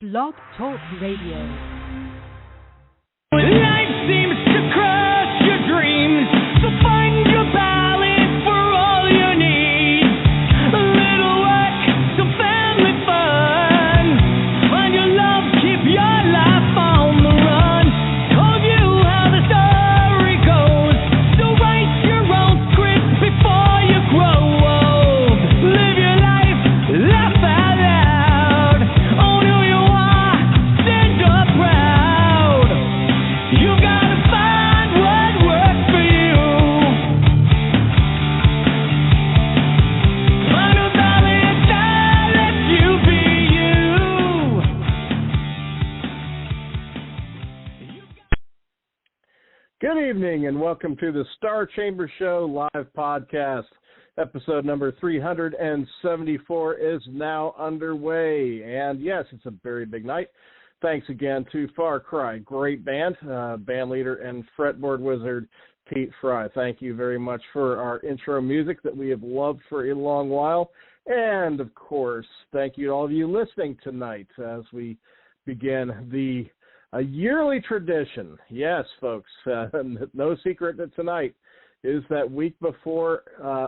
Blog Talk Radio. Life seems to crush your dreams, so find your balance for all you need. A little work, some family fun. Find your love, keep your life on the run. Told you how the story goes, so write your own script before you grow old. Live your life, laugh out loud. Own who you are, stand up proud. You gotta find what works for you. Find who's all inside, let you be you. Good evening and welcome to the Star Chamber Show live podcast. Episode number 374 is now underway. And yes, it's a very big night. Thanks again to FarCry, great band, band leader and fretboard wizard Pete Fry. Thank you very much for our intro music that we have loved for a long while. And of course, thank you to all of you listening tonight as we begin a yearly tradition. Yes, folks, no secret that tonight is that week before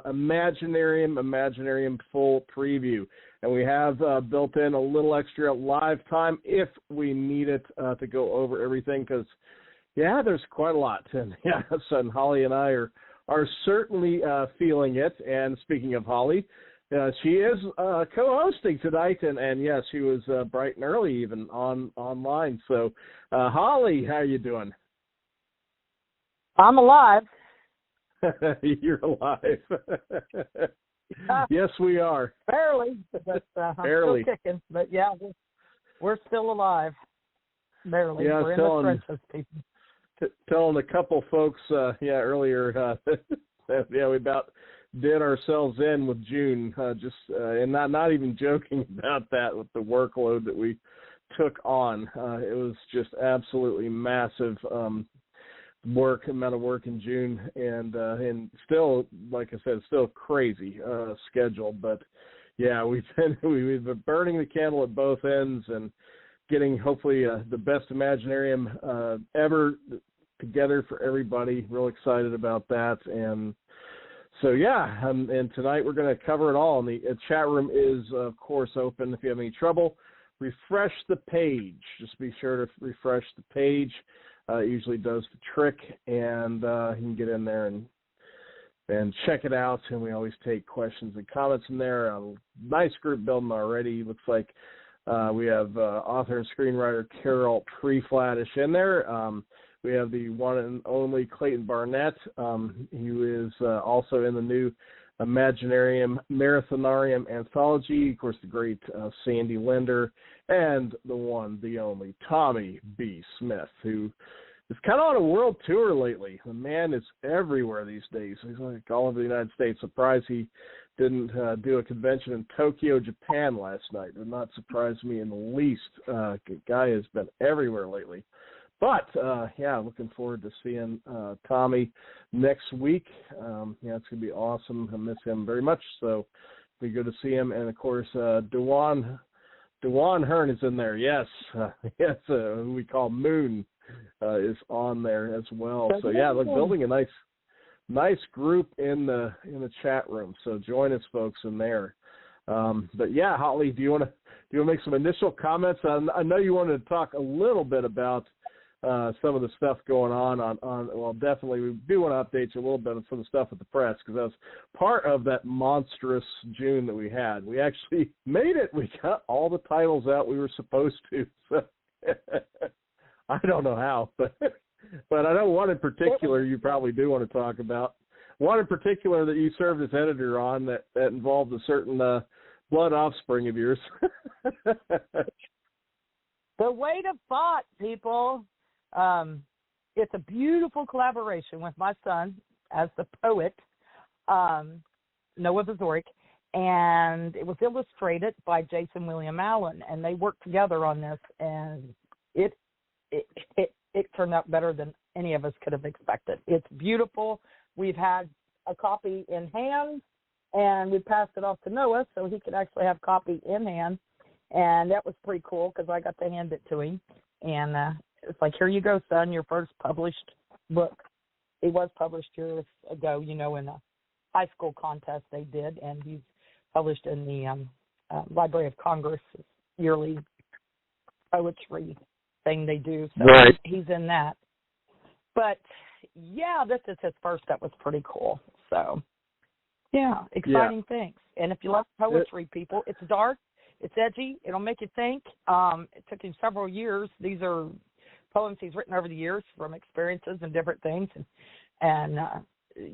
Imaginarium full preview. And we have built in a little extra live time if we need it to go over everything because, yeah, there's quite a lot. And, yeah, so Holly and I are certainly feeling it. And speaking of Holly, she is co-hosting tonight. And yes, she was bright and early even online. So, Holly, how are you doing? I'm alive. You're alive. Yes, we are. Barely, but I'm Barely. still kicking. But yeah, we're still alive. Barely. Yeah, we're in the trenches, people. Telling a couple folks, earlier, we about did ourselves in with June, and not even joking about that with the workload that we took on. It was just absolutely massive. Amount of work in June, and still, like I said, still crazy schedule. But yeah, we've been burning the candle at both ends and getting hopefully the best Imaginarium ever together for everybody. Real excited about that, and so yeah, and tonight we're going to cover it all. And the chat room is of course open. If you have any trouble, refresh the page. Just be sure to refresh the page. It usually does the trick, and you can get in there and check it out. And we always take questions and comments in there. A nice group building already. Looks like we have author and screenwriter Carol Preflatish in there. We have the one and only Clayton Barnett, who is also in the new Imaginarium Marathonarium Anthology. Of course, the great Sandy Linder, and the one, the only Tommy B. Smith, who is kind of on a world tour lately. The man is everywhere these days. He's like all over the United States. Surprised he didn't do a convention in Tokyo, Japan last night. It would not surprise me in the least. The guy has been everywhere lately. But, looking forward to seeing Tommy next week. It's going to be awesome. I miss him very much, so it'll be good to see him. And, of course, Dewan Hearn is in there. Yes, who we call Moon is on there as well. So, yeah, look, building a nice group in the chat room. So join us, folks, in there. But, yeah, Holly, do you want to make some initial comments? I know you wanted to talk a little bit about some of the stuff going on, well, definitely we do want to update you a little bit on some of the stuff with the press because that was part of that monstrous June that we had. We actually made it. We got all the titles out we were supposed to. So I don't know how, but I know one in particular you probably do want to talk about. One in particular that you served as editor on that involved a certain blood offspring of yours. The weight of thought, people. It's a beautiful collaboration with my son as the poet, Noah Vazorik, and it was illustrated by Jason William Allen, and they worked together on this, and it turned out better than any of us could have expected. It's beautiful. We've had a copy in hand, and we passed it off to Noah so he could actually have a copy in hand. And that was pretty cool because I got to hand it to him. And it's like, here you go, son, your first published book. It was published years ago, in a high school contest they did, and he's published in the Library of Congress yearly poetry thing they do. So right. He's in that. But, yeah, this is his first. That was pretty cool. So, yeah, exciting things. And if you love poetry, people, it's dark, it's edgy, it'll make you think. It took him several years. These are poems he's written over the years from experiences and different things. And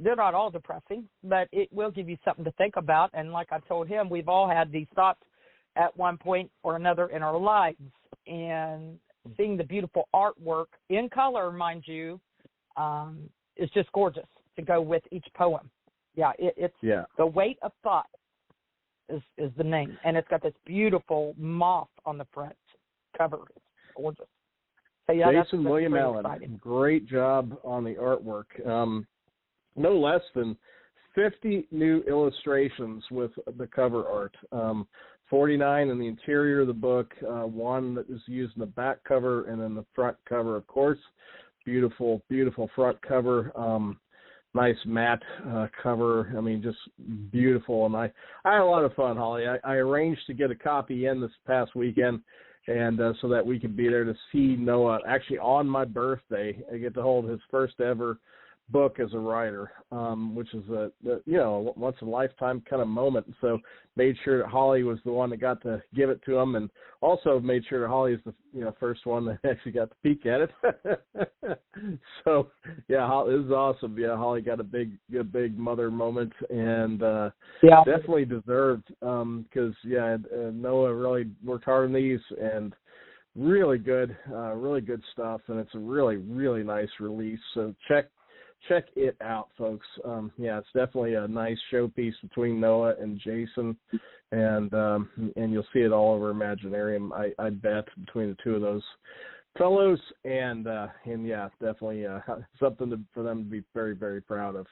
they're not all depressing, but it will give you something to think about. And like I told him, we've all had these thoughts at one point or another in our lives. And seeing the beautiful artwork in color, mind you, is just gorgeous to go with each poem. Yeah, it's The Weight of Thought is the name. And it's got this beautiful moth on the front cover. It's gorgeous. So, yeah, Jason that's William Allen, exciting. Great job on the artwork. No less than 50 new illustrations with the cover art. 49 in the interior of the book, one that is used in the back cover, and then the front cover, of course. Beautiful, beautiful front cover. Nice matte cover. I mean, just beautiful. And I had a lot of fun, Holly. I arranged to get a copy in this past weekend, and so that we could be there to see Noah. Actually, on my birthday, I get to hold his first ever book as a writer, which is a once in a lifetime kind of moment. So made sure that Holly was the one that got to give it to him, and also made sure that Holly is the first one that actually got to peek at it. So yeah, this is awesome. Yeah, Holly got a big mother moment, and definitely deserved, because Noah really worked hard on these, and really good stuff, and it's a really, really nice release. So check it out, folks. It's definitely a nice showpiece between Noah and Jason, and you'll see it all over Imaginarium, I bet, between the two of those fellows, and definitely something for them to be very, very proud of.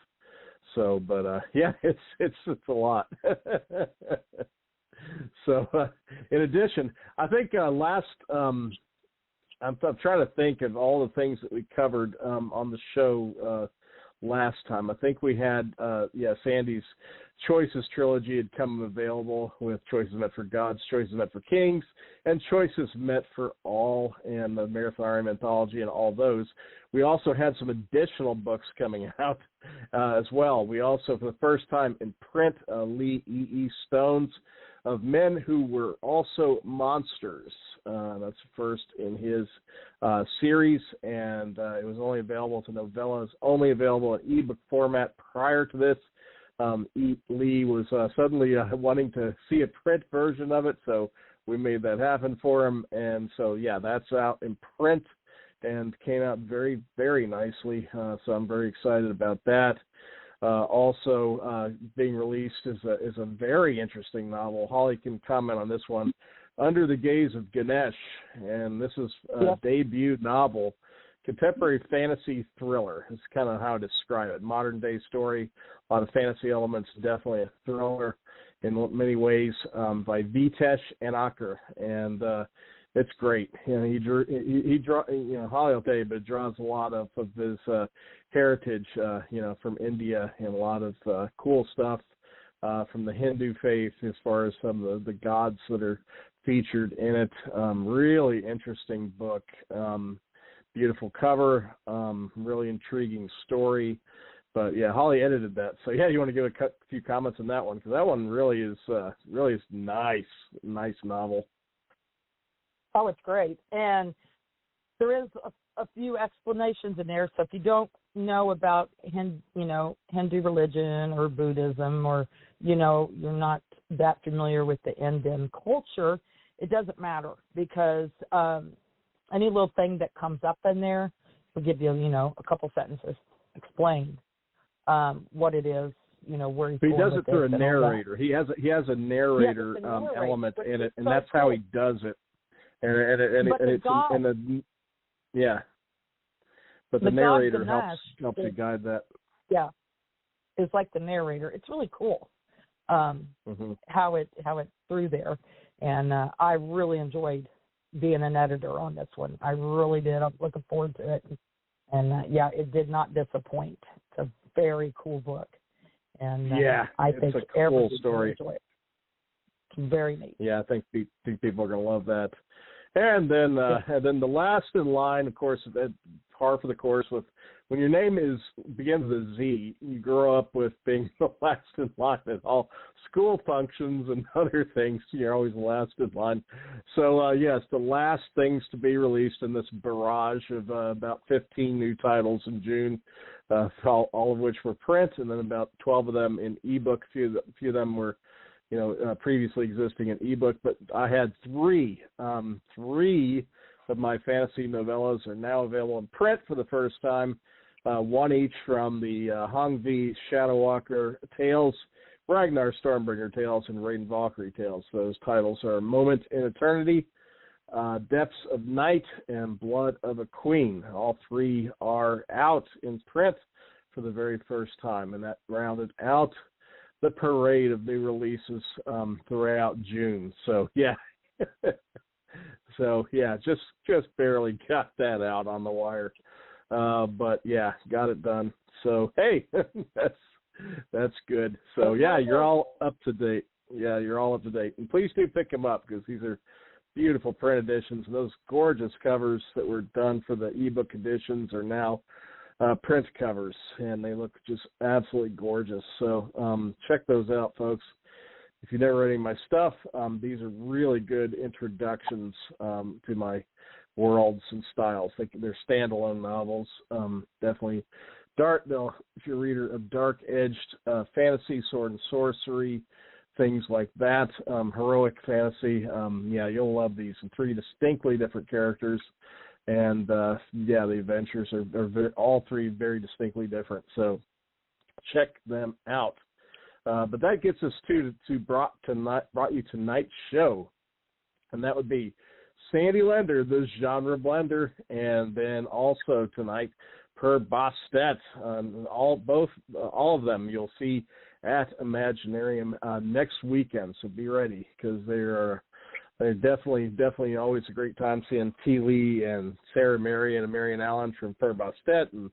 So, but it's a lot. So, in addition, I think last. I'm trying to think of all the things that we covered on the show last time. I think we had, Sandy's Choices trilogy had come available with Choices Meant for Gods, Choices Meant for Kings, and Choices Meant for All, and the Marathon Anthology, and all those. We also had some additional books coming out as well. We also, for the first time in print, Lee E.E. Stone's Of Men Who Were Also Monsters. That's first in his series, and it was only available to novellas, only available in ebook format prior to this. Lee was suddenly wanting to see a print version of it, so we made that happen for him. And so, that's out in print and came out very, very nicely. So I'm very excited about that. Also being released is a very interesting novel. Holly can comment on this one, Under the Gaze of Ganesh, and this is a debut novel, contemporary fantasy thriller. It's kind of how I describe it. Modern day story, a lot of fantasy elements, definitely a thriller in many ways, by Vitesh Anakar, and it's great. He Holly will tell you, but it draws a lot of his heritage, from India, and a lot of cool stuff from the Hindu faith as far as some of the gods that are featured in it. Really interesting book. Beautiful cover, really intriguing story. But Holly edited that, so you want to give a few comments on that one, because that one really is nice novel. Oh, it's great, and there is a few explanations in there. So if you don't know about Hindu religion or Buddhism, or you're not that familiar with the Indian culture, it doesn't matter, because any little thing that comes up in there will give you a couple sentences explained what it is, where he's he going does with it through a and narrator. He has a narrator, element in it, and that's how he does it. But the narrator helps to guide that. Yeah, it's like the narrator. It's really cool how it through there, And I really enjoyed being an editor on this one. I really did. I'm looking forward to it. And yeah, it did not disappoint. It's a very cool book. And I think it's a cool story. Enjoy it. It's very neat. Yeah, I think people are going to love that. And then the last in line, of course, at par for the course with when your name begins with a Z, you grow up with being the last in line at all school functions and other things. You're always the last in line. So, yes, the last things to be released in this barrage of about 15 new titles in June, all of which were print, and then about 12 of them in ebook. A few of them were previously existing in ebook, but I had three of my fantasy novellas are now available in print for the first time, one each from the Hong V Shadowwalker Tales, Ragnar Stormbringer Tales, and Raiden Valkyrie Tales. Those titles are Moment in Eternity, Depths of Night, and Blood of a Queen. All three are out in print for the very first time, and that rounded out the parade of new releases throughout June. So yeah, just barely got that out on the wire, but yeah, got it done. So hey, that's good. So yeah, you're all up to date. Yeah, you're all up to date, and please do pick them up because these are beautiful print editions. And those gorgeous covers that were done for the ebook editions are now print covers, and they look just absolutely gorgeous. So check those out, folks. If you've never read any of my stuff, these are really good introductions to my worlds and styles. They're standalone novels. Definitely dark, though, if you're a reader of dark-edged fantasy, sword and sorcery, things like that, heroic fantasy, you'll love these. And three distinctly different characters. And, the adventures are all three very distinctly different. So check them out. But that gets us to brought you tonight's show. And that would be Sandy Lender, the genre blender, and then also tonight, Per Bostet. All of them you'll see at Imaginarium next weekend. So be ready, because they're definitely always a great time seeing T. Lee and Sarah Marion and Marion Allen from Per Bostet and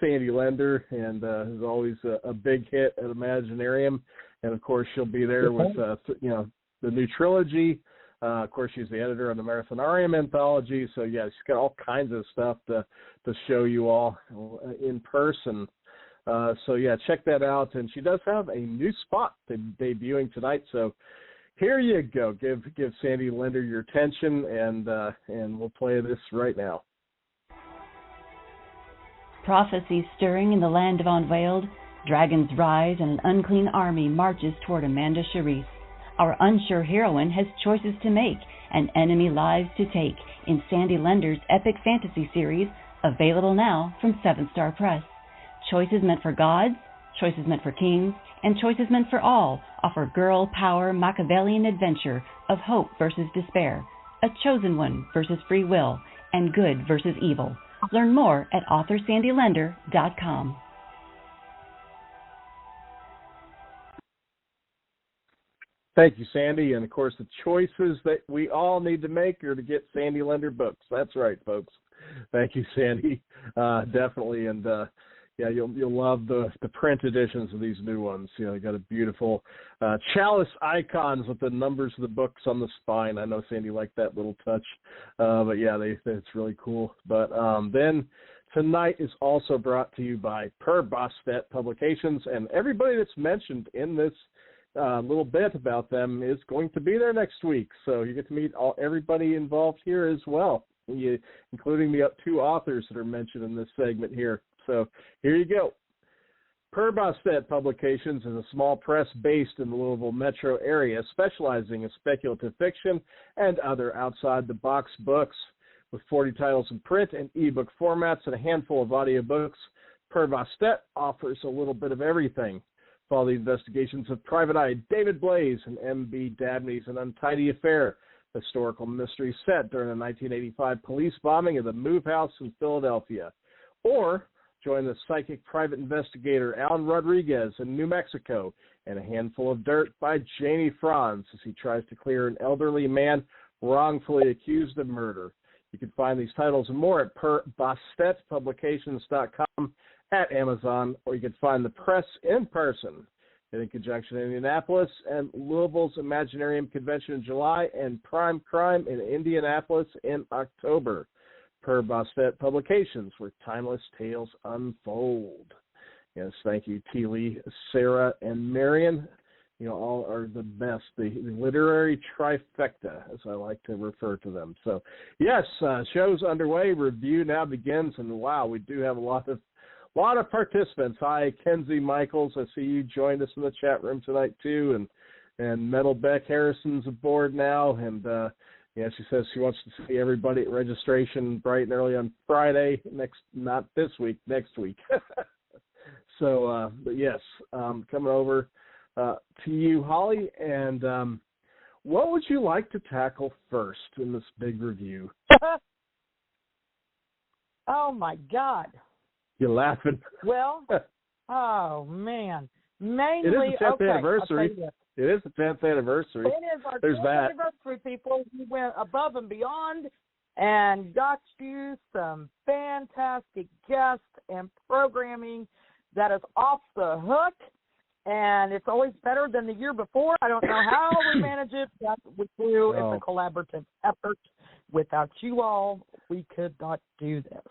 Sandy Lender, and is always a big hit at Imaginarium. And of course, she'll be there with the new trilogy. Of course, she's the editor of the Marathonarium anthology. So yeah, she's got all kinds of stuff to show you all in person. So yeah, check that out. And she does have a new spot debuting tonight. So here you go. Give Sandy Lender your attention, and we'll play this right now. Prophecy stirring in the land of Unveiled, dragons rise and an unclean army marches toward Amanda Charisse. Our unsure heroine has choices to make and enemy lives to take in Sandy Lender's epic fantasy series, available now from 7 Star Press. Choices meant for gods, choices meant for kings, and choices meant for all offer girl power Machiavellian adventure of hope versus despair, a chosen one versus free will, and good versus evil. Learn more at AuthorSandyLender.com. Thank you, Sandy. And, of course, the choices that we all need to make are to get Sandy Lender books. That's right, folks. Thank you, Sandy. Definitely. And, you'll love the print editions of these new ones. You got a beautiful chalice icons with the numbers of the books on the spine. I know Sandy liked that little touch. But, yeah, it's really cool. But then tonight is also brought to you by Per Bostet Publications. And everybody that's mentioned in this little bit about them is going to be there next week. So you get to meet everybody involved here as well, including the 2 authors that are mentioned in this segment here. So here you go. Per Bostet Publications is a small press based in the Louisville metro area, specializing in speculative fiction and other outside-the-box books. With 40 titles in print and ebook formats and a handful of audiobooks, Per Bostet offers a little bit of everything. Follow the investigations of Private Eye David Blaze and M.B. Dabney's An Untidy Affair, historical mystery set during the 1985 police bombing of the Move House in Philadelphia. Or Join the psychic private investigator Alan Rodriguez in New Mexico and A Handful of Dirt by Janie Franz as he tries to clear an elderly man wrongfully accused of murder. You can find these titles and more at PerbastetPublications.com, at Amazon, or you can find the press in person in conjunction in Indianapolis and Louisville's Imaginarium Convention in July and Prime Crime in Indianapolis in October. Per Bastet Publications, where timeless tales unfold. Yes, thank you, T. Lee, Sarah, and Marion. You know, all are the best, the literary trifecta, as I like to refer to them. So, yes, show's underway. Review now begins, and wow, we do have a lot of participants. Hi, Kenzie Michaels. I see you joined us in the chat room tonight too, and Metal Beck Harrison's aboard now, and yeah, she says she wants to see everybody at registration bright and early on Friday, not this week, next week. So, but yes, coming over to you, Holly, and what would you like to tackle first in this big review? Oh, my God. You're laughing. Well, oh, man. Mainly, it is the 10th anniversary. It is the 10th anniversary. It is our 10th anniversary, people. We went above and beyond and got you some fantastic guests and programming that is off the hook, and it's always better than the year before. I don't know how we manage it, but we do. Oh. It's a collaborative effort. Without you all, we could not do this.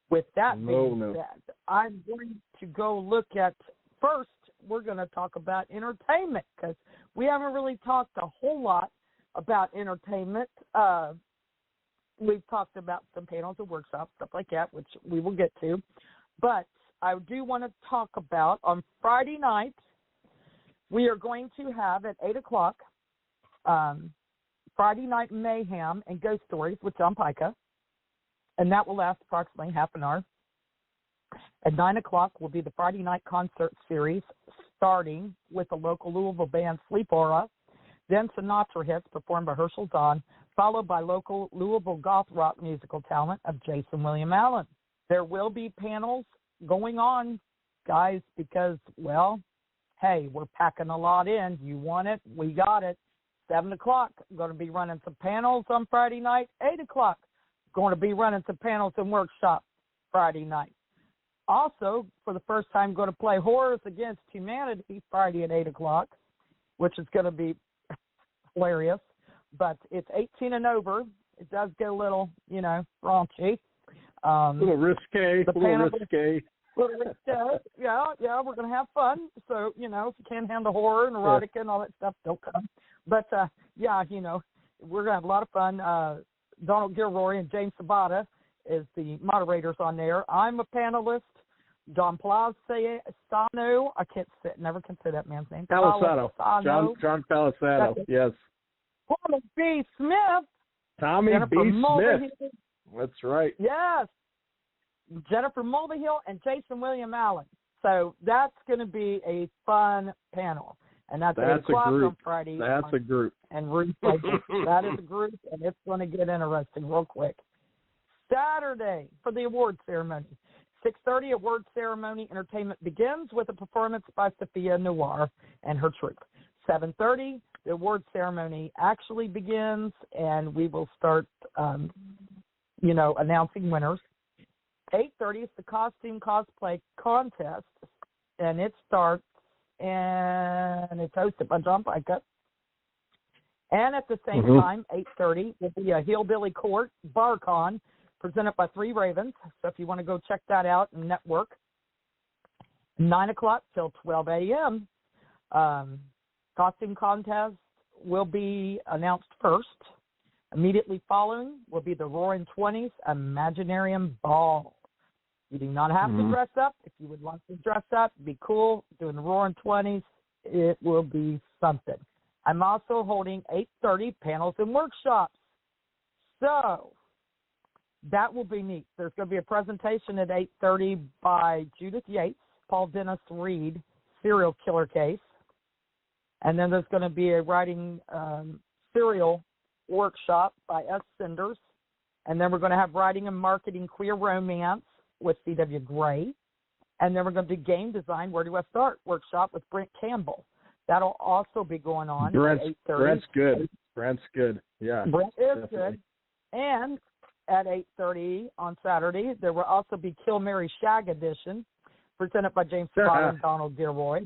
With that being said, I'm going to go look at first. We're going to talk about entertainment because we haven't really talked a whole lot about entertainment. We've talked about some panels and workshops, stuff like that, which we will get to. But I do want to talk about on Friday night, we are going to have at 8 o'clock Friday Night Mayhem and Ghost Stories with John Pica, and that will last approximately half an hour. At 9 o'clock will be the Friday night concert series, starting with the local Louisville band Sleep Aura, then Sinatra hits performed by Herschel Zahn, followed by local Louisville goth rock musical talent of Jason William Allen. There will be panels going on, guys, because, well, hey, we're packing a lot in. You want it? We got it. 7 o'clock, going to be running some panels on Friday night. 8 o'clock, going to be running some panels and workshops Friday night. Also, for the first time, going to play Horrors Against Humanity Friday at 8 o'clock, which is going to be hilarious. But it's 18 and over. It does get a little, raunchy. A little risque. Yeah, we're going to have fun. So, if you can't handle horror and erotica and all that stuff, don't come. But, we're going to have a lot of fun. Donald Gilroy and James Sabata is the moderators on there. I'm a panelist. John Palisano. Never can say that man's name. Palisano. John Palisano. Yes. Tommy B. Smith. Tommy Jennifer B. Mulvihill. Smith. That's right. Yes. Jennifer Mulvihill and Jason William Allen. So that's going to be a fun panel. And that's 8 o'clock on Friday. That's a group. And that is a group, and it's going to get interesting real quick. Saturday for the award ceremony. 6:30 award ceremony entertainment begins with a performance by Sophia Noir and her troupe. 7:30 the award ceremony actually begins, and we will start, announcing winners. 8:30 is the costume cosplay contest, and it starts, and it's hosted by John Pica. And at the same time, 8:30 will be a Hillbilly Court BarCon presented by Three Ravens. So if you want to go check that out and network. 9 o'clock till 12 a.m. Costume contest will be announced first. Immediately following will be the Roaring 20s Imaginarium Ball. You do not have to dress up. If you would like to dress up, be cool. Doing the Roaring 20s, it will be something. I'm also holding 8:30 panels and workshops. So that will be neat. There's going to be a presentation at 8:30 by Judith Yates, Paul Dennis Reed, Serial Killer Case. And then there's going to be a writing serial workshop by S. Cinders. And then we're going to have writing and marketing queer romance with C.W. Gray. And then we're going to do game design, Where Do I Start? Workshop with Brent Campbell. That'll also be going on at 8:30. Brent's good. Brent's good. Yeah. Brent is definitely good. And at 8:30 on Saturday, there will also be Kill, Mary, Shag edition, presented by James Sabata and Donald Gilroy.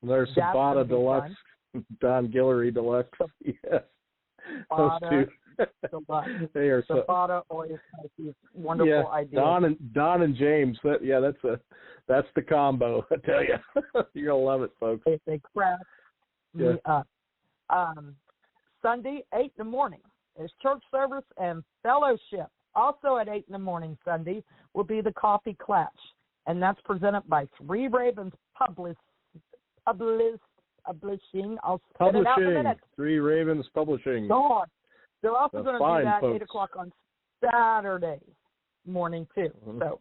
There's Sabata Deluxe, Don Guillory Deluxe. Yes. Those two. They are Sabata always has these wonderful ideas. Don and James. That's the combo. I tell you, you're gonna love it, folks. They crack me up. Sunday, 8 in the morning, is church service and fellowship. Also at 8 in the morning Sunday will be the Coffee Clash, and that's presented by Three Ravens Publishing. I'll spit it out in a minute. Three Ravens Publishing. God. They're also going to do that folks. 8 o'clock on Saturday morning, too. Mm-hmm. So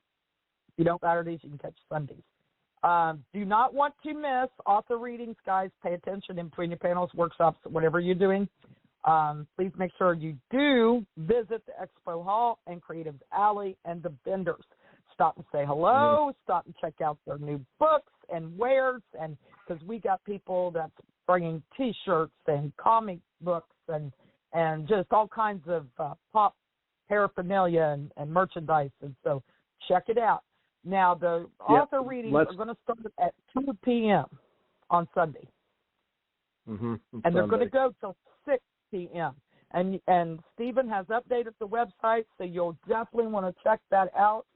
if you don't Saturdays, you can catch Sundays. Do not want to miss author readings, guys. Pay attention in between your panels, workshops, whatever you're doing. Please make sure you do visit the Expo Hall and Creatives Alley and the vendors. Stop and say hello. Stop and check out their new books and wares. And because we got people that's bringing T-shirts and comic books and just all kinds of pop paraphernalia and merchandise. And so check it out. Now, the author readings are going to start at 2 p.m. on Sunday. And they're going to go till 6 p.m. And Stephen has updated the website, so you'll definitely want to check that out.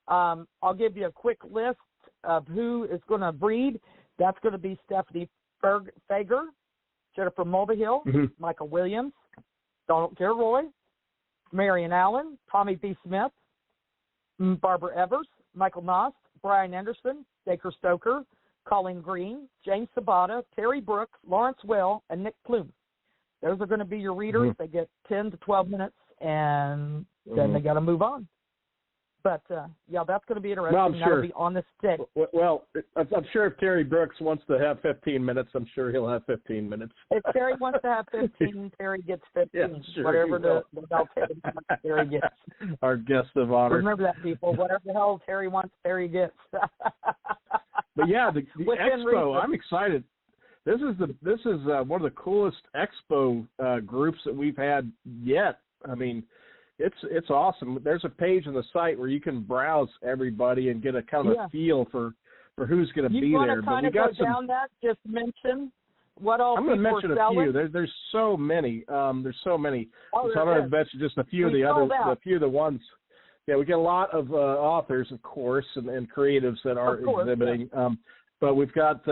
I'll give you a quick list of who is going to read. That's going to be Stephanie Fager, Jennifer Mulvihill, Michael Williams, Donald Gilroy, Marion Allen, Tommy B. Smith, Barbara Evers, Michael Nost, Brian Anderson, Dacre Stoker, Colleen Green, James Sabata, Terry Brooks, Lawrence Will, and Nick Plume. Those are going to be your readers. They get 10 to 12 minutes, and then they got to move on. But, that's going to be interesting. Well, I'm sure. That'll be on the stick. Well, I'm sure if Terry Brooks wants to have 15 minutes, I'm sure he'll have 15 minutes. If Terry wants to have 15, Terry gets 15. Yeah, sure, whatever the Terry gets. Our guest of honor. Remember that, people. Whatever the hell Terry wants, Terry gets. But yeah, the Expo, I'm excited. This is one of the coolest Expo groups that we've had yet. I mean, it's awesome. There's a page on the site where you can browse everybody and get a kind of a feel for who's going to be there. You want to kind of go down that? Just mention what all I'm going to mention a few. There's so many. There's so many. So I'm going to mention just a few of the ones. Yeah, we get a lot of authors, of course, and creatives that are exhibiting. Yeah. But we've got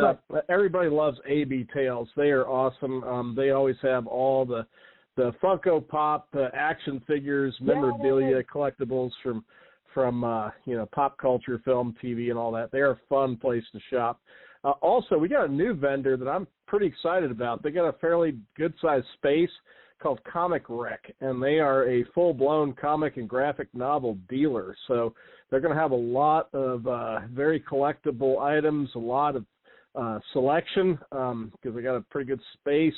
everybody loves AB Tales. They are awesome. They always have all the Funko Pop action figures, memorabilia, collectibles from pop culture, film, TV, and all that. They're a fun place to shop. Also, we got a new vendor that I'm pretty excited about. They got a fairly good-sized space called Comic Rec, and they are a full-blown comic and graphic novel dealer. So they're going to have a lot of very collectible items, a lot of selection because they got a pretty good space.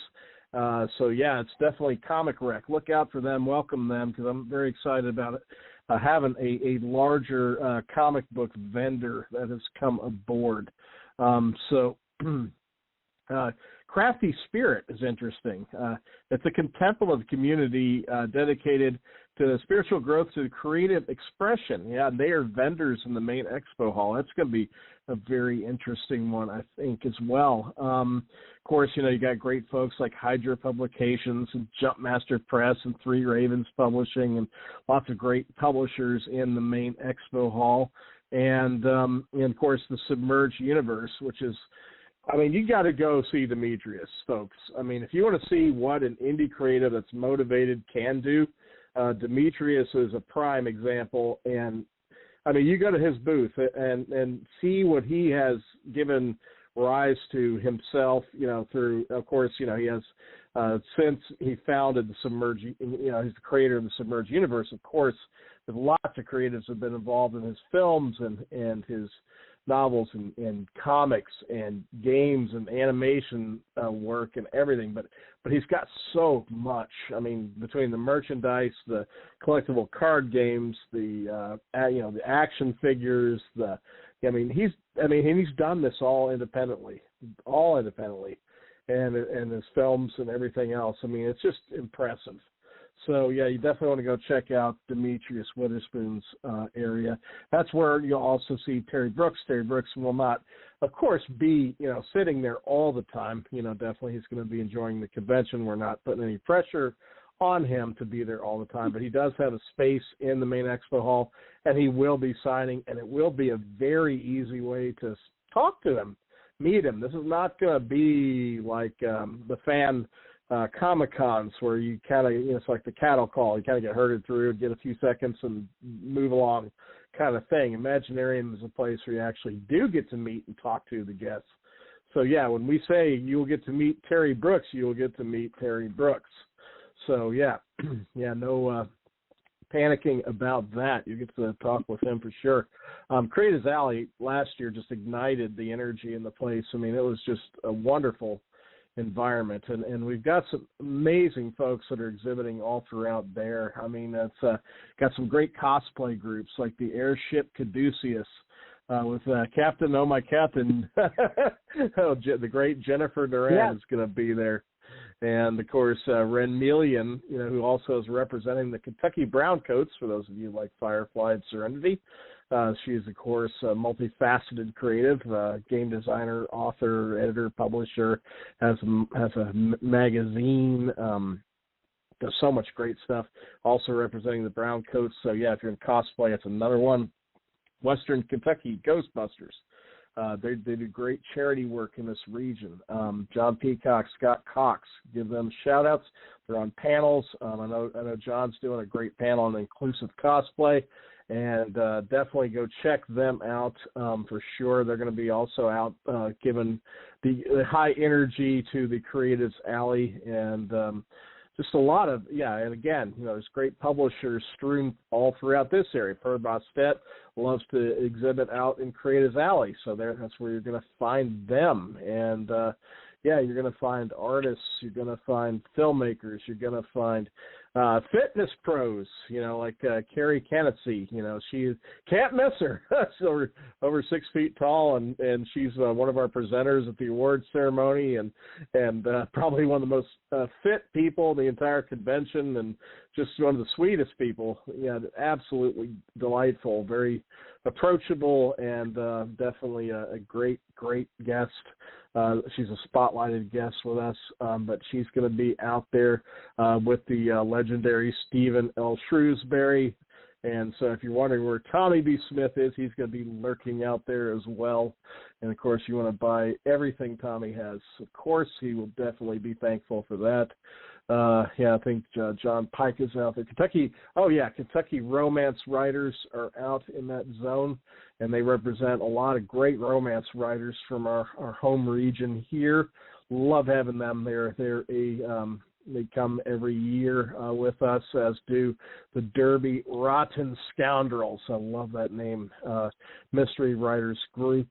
So, it's definitely Comic Rec. Look out for them. Welcome them because I'm very excited about it. Having a larger comic book vendor that has come aboard. Crafty Spirit is interesting. It's a contemplative community dedicated to the spiritual growth through creative expression. Yeah, and they are vendors in the main expo hall. That's going to be a very interesting one, I think, as well. Of course, you got great folks like Hydra Publications and Jumpmaster Press and Three Ravens Publishing and lots of great publishers in the main expo hall. And of course, the Submerged Universe, which is, you got to go see Demetrius, folks. If you want to see what an indie creative that's motivated can do, Demetrius is a prime example. And, you go to his booth and see what he has given rise to himself, through, of course, he has, since he founded the Submerged, he's the creator of the Submerged Universe, of course, there's lots of creatives have been involved in his films and his novels and comics and games and animation work and everything, but he's got so much. I mean, between the merchandise, the collectible card games, the the action figures, he's done this all independently, and his films and everything else. I mean, it's just impressive. So, yeah, you definitely want to go check out Demetrius Witherspoon's area. That's where you'll also see Terry Brooks. Terry Brooks will not, of course, be, sitting there all the time. Definitely he's going to be enjoying the convention. We're not putting any pressure on him to be there all the time, but he does have a space in the main expo hall, and he will be signing, and it will be a very easy way to talk to him, meet him. This is not going to be like the fan Comic-Cons where you kind of, it's like the cattle call. You kind of get herded through, get a few seconds, and move along kind of thing. Imaginarium is a place where you actually do get to meet and talk to the guests. So, yeah, when we say you'll get to meet Terry Brooks, you'll get to meet Terry Brooks. So, yeah, no panicking about that. You get to talk with him for sure. Creatives Alley last year just ignited the energy in the place. I mean, it was just a wonderful environment, and we've got some amazing folks that are exhibiting all throughout there. I mean, it's got some great cosplay groups like the Airship Caduceus with Captain Oh My Captain, the great Jennifer Duran is going to be there. And, of course, Ren Melian, who also is representing the Kentucky Browncoats, for those of you who like Firefly and Serenity. She is, of course, a multifaceted creative, game designer, author, editor, publisher, has a magazine, does so much great stuff, also representing the Browncoats. So, yeah, if you're in cosplay, it's another one. Western Kentucky Ghostbusters. They do great charity work in this region. John Peacock, Scott Cox, give them shout-outs. They're on panels. I know John's doing a great panel on inclusive cosplay, and definitely go check them out for sure. They're going to be also out giving the high energy to the Creatives Alley, and just a lot of, and again, there's great publishers strewn all throughout this area. Per Bostet loves to exhibit out in Creatives Alley, so that's where you're going to find them. And, you're going to find artists, you're going to find filmmakers, you're going to find fitness pros, like Carrie Canetsy. She can't miss her. She's over 6 feet tall, and she's one of our presenters at the awards ceremony, and probably one of the most fit people in the entire convention, and just one of the sweetest people. Yeah, absolutely delightful, very approachable, and definitely a great guest. She's a spotlighted guest with us, but she's going to be out there with the legendary Stephen L. Shrewsbury. And so if you're wondering where Tommy B. Smith is, he's going to be lurking out there as well. And, of course, you want to buy everything Tommy has. Of course, he will definitely be thankful for that. I think John Pike is out there. Kentucky romance writers are out in that zone, and they represent a lot of great romance writers from our home region here. Love having them there. They come every year with us, as do the Derby Rotten Scoundrels. I love that name. Mystery writers group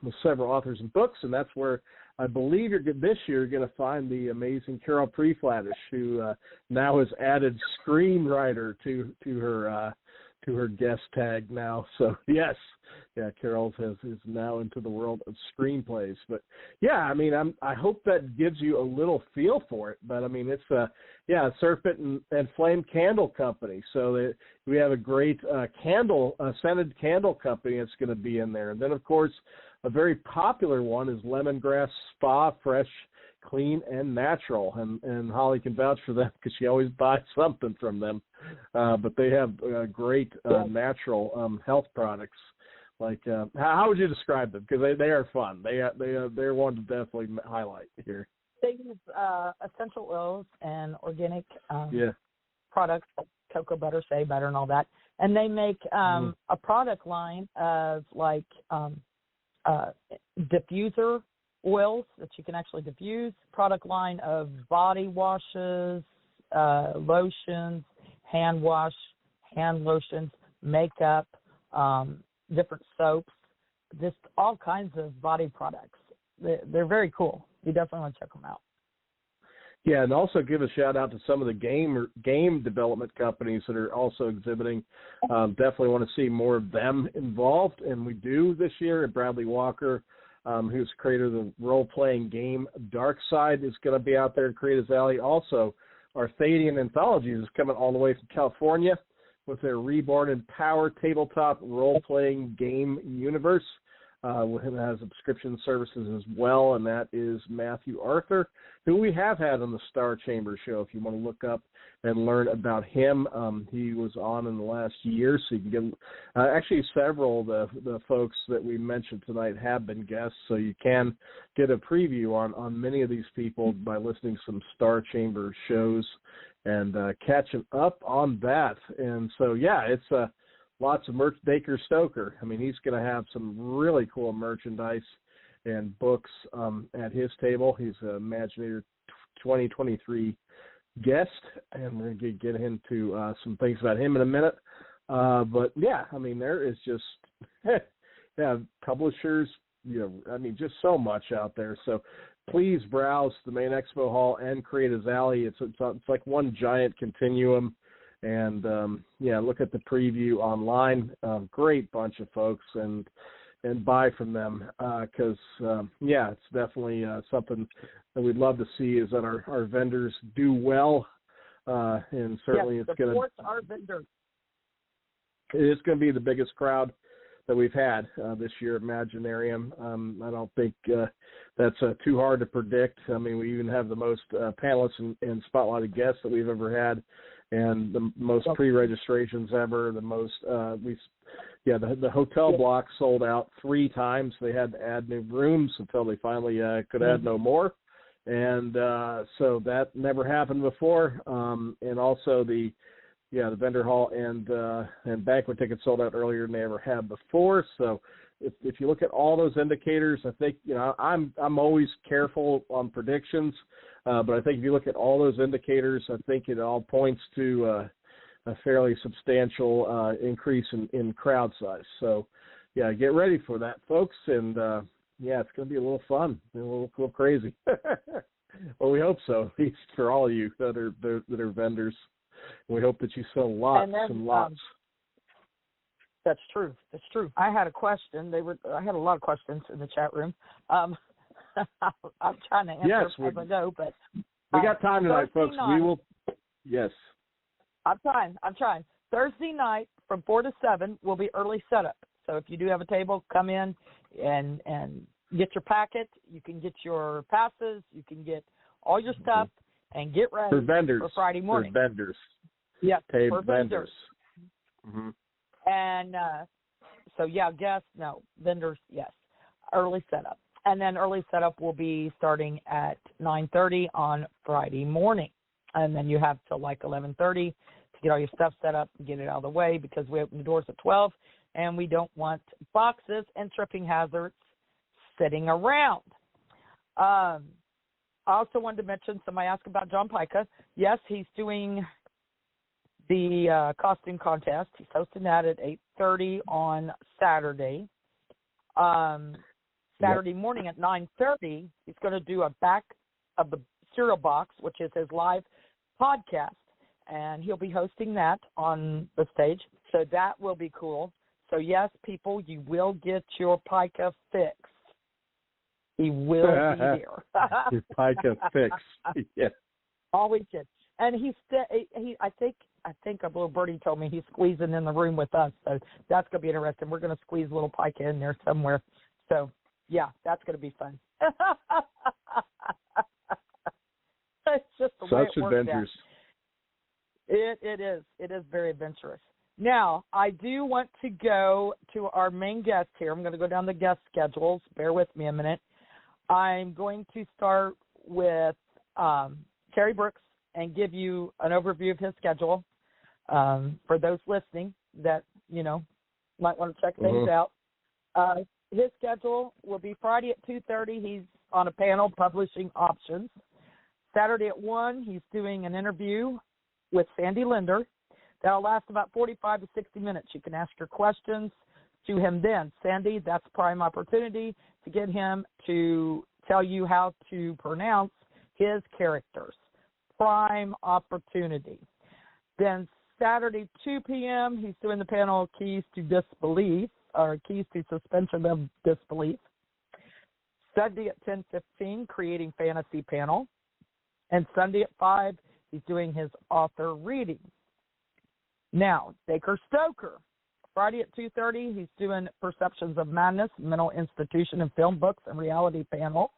with several authors and books, and that's where I believe this year you're going to find the amazing Carol Preflattish, who now has added screenwriter to her guest tag now. So yes, Carol is now into the world of screenplays. But I hope that gives you a little feel for it. But I mean, it's a Surfit and Flame Candle Company. So we have a great scented candle company that's going to be in there. And then of course, a very popular one is Lemongrass Spa, fresh, clean, and natural. And Holly can vouch for them because she always buys something from them. But they have great natural health products. Like, how would you describe them? Because they are fun. They're one to definitely highlight here. They use essential oils and organic products like cocoa butter, shea butter, and all that. And they make a product line of diffuser oils that you can actually diffuse, product line of body washes, lotions, hand wash, hand lotions, makeup, different soaps, just all kinds of body products. They're very cool. You definitely want to check them out. Yeah, and also give a shout out to some of the game development companies that are also exhibiting. Definitely want to see more of them involved, and we do this year. Bradley Walker, who's creator of the role-playing game Dark Side, is going to be out there in Creatives Alley. Also, Arthadian Anthologies is coming all the way from California with their Reborn in Power tabletop role-playing game universe. It has subscription services as well, and that is Matthew Arthur, who we have had on the Star Chamber show. If you want to look up and learn about him, he was on in the last year, so you can get actually several of the folks that we mentioned tonight have been guests, so you can get a preview on many of these people by listening to some Star Chamber shows and catching up on that. And so, yeah, it's lots of merch. Baker Stoker, I mean, he's going to have some really cool merchandise and books at his table. He's an Imaginarium 2023 guest, and we're going to get into some things about him in a minute. But, yeah, I mean, there is just publishers, I mean, just so much out there. So please browse the main expo hall and Creatives Alley. It's like one giant continuum. And, look at the preview online. Great bunch of folks, and buy from them because, it's definitely something that we'd love to see is that our vendors do well. And certainly it's going to – our vendors. It's going to be the biggest crowd that we've had this year at Imaginarium. I don't think that's too hard to predict. I mean, we even have the most panelists and spotlighted guests that we've ever had, and the most pre-registrations ever. The most the hotel block sold out 3 times. They had to add new rooms until they finally could add no more, and so that never happened before. And also the vendor hall and banquet tickets sold out earlier than they ever had before. So if you look at all those indicators, I think I'm always careful on predictions, but I think if you look at all those indicators, I think it all points to a fairly substantial increase in crowd size. So get ready for that, folks, and it's going to be a little fun, a little crazy. Well, we hope so, at least for all of you that are vendors. We hope that you sell lots and lots. That's true. That's true. I had a question. I had a lot of questions in the chat room. I'm trying to answer as I go, but we got time tonight, folks. We will. Yes. I'm trying. Thursday night from 4 to 7 will be early setup. So if you do have a table, come in and get your packet. You can get your passes. You can get all your stuff. And get ready for Friday morning. For vendors. Yeah, for vendors. Mm-hmm. And vendors, yes. Early setup. And then early setup will be starting at 9:30 on Friday morning. And then you have till like 11:30 to get all your stuff set up and get it out of the way because we open the doors at 12, and we don't want boxes and tripping hazards sitting around. I also wanted to mention, somebody asked about John Pica. Yes, he's doing the costume contest. He's hosting that at 8:30 on Saturday. Saturday morning at 9:30, he's going to do a back of the cereal box, which is his live podcast, and he'll be hosting that on the stage. So that will be cool. So, yes, people, you will get your Pica fix. He will be here. Your Pica fix. Yes. Always did. And I think a little birdie told me he's squeezing in the room with us. So that's going to be interesting. We're going to squeeze a little Pica in there somewhere. So, that's going to be fun. It's just the way it works adventures. It is. It is very adventurous. Now, I do want to go to our main guest here. I'm going to go down the guest schedules. Bear with me a minute. I'm going to start with Terry Brooks and give you an overview of his schedule for those listening that, might want to check things out. His schedule will be Friday at 2:30. He's on a panel, Publishing Options. Saturday at 1, he's doing an interview with Sandy Linder. That'll last about 45 to 60 minutes. You can ask your questions to him then. Sandy, that's prime opportunity to get him to tell you how to pronounce his characters. Prime opportunity. Then Saturday, 2 p.m., he's doing the panel Keys to Disbelief, or Keys to Suspension of Disbelief. Sunday at 10:15, Creating Fantasy panel. And Sunday at 5, he's doing his author reading. Now, Baker Stoker. Friday at 2:30, he's doing Perceptions of Madness, Mental Institution and Film Books and Reality panel.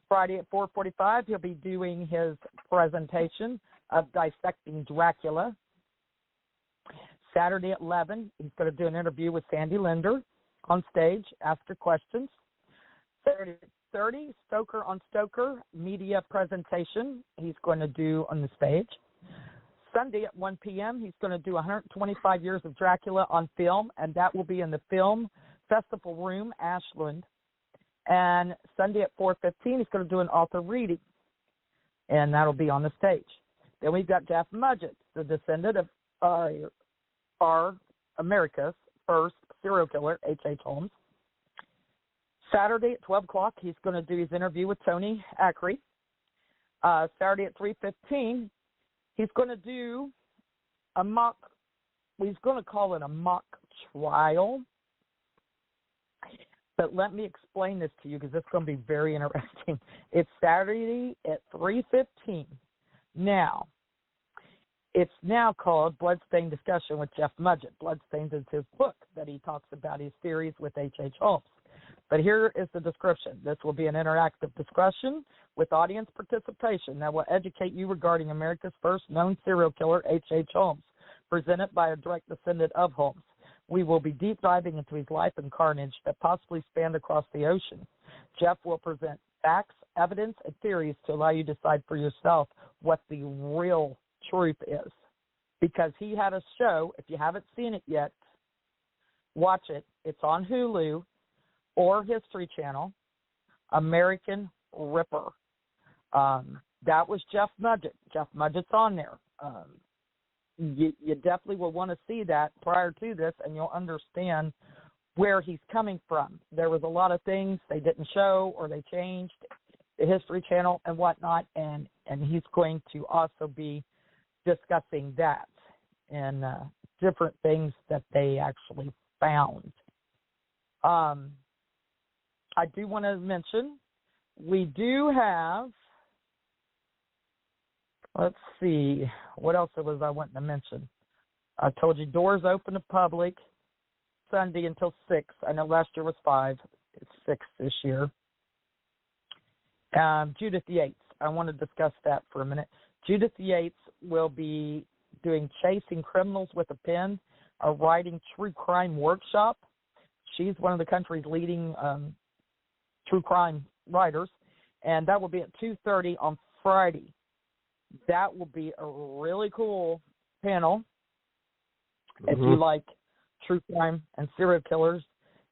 Friday at 4:45, he'll be doing his presentation of Dissecting Dracula. Saturday at 11, he's going to do an interview with Sandy Linder on stage, ask her questions. Saturday at 30, Stoker on Stoker, media presentation he's going to do on the stage. Sunday at 1 p.m., he's going to do 125 Years of Dracula on film, and that will be in the Film Festival Room, Ashland. And Sunday at 4:15, he's going to do an author reading, and that'll be on the stage. Then we've got Jeff Mudgett, the descendant of our America's first serial killer, H.H. Holmes. Saturday at 12 o'clock, he's going to do his interview with Tony Ackery. Saturday at 3:15, he's going to do he's going to call it a mock trial. But let me explain this to you because it's going to be very interesting. It's Saturday at 3:15. Now, it's now called Bloodstained Discussion with Jeff Mudgett. Bloodstained is his book that he talks about his theories with H.H. Holmes. But here is the description. This will be an interactive discussion with audience participation that will educate you regarding America's first known serial killer, H.H. Holmes, presented by a direct descendant of Holmes. We will be deep diving into his life and carnage that possibly spanned across the ocean. Jeff will present facts, evidence, and theories to allow you to decide for yourself what the real truth is. Because he had a show, if you haven't seen it yet, watch it. It's on Hulu or History Channel, American Ripper. That was Jeff Mudgett. Jeff Mudgett's on there. You definitely will want to see that prior to this, and you'll understand where he's coming from. There was a lot of things they didn't show or they changed, the History Channel and whatnot, and he's going to also be discussing that and different things that they actually found. I do want to mention we do have, let's see, what else was I wanting to mention? I told you doors open to public Sunday until 6. I know last year was 5. It's 6 this year. Judith Yates, I want to discuss that for a minute. Judith Yates will be doing Chasing Criminals with a Pen, a writing true crime workshop. She's one of the country's leading true crime writers, and that will be at 2:30 on Friday. That will be a really cool panel if you like true crime and serial killers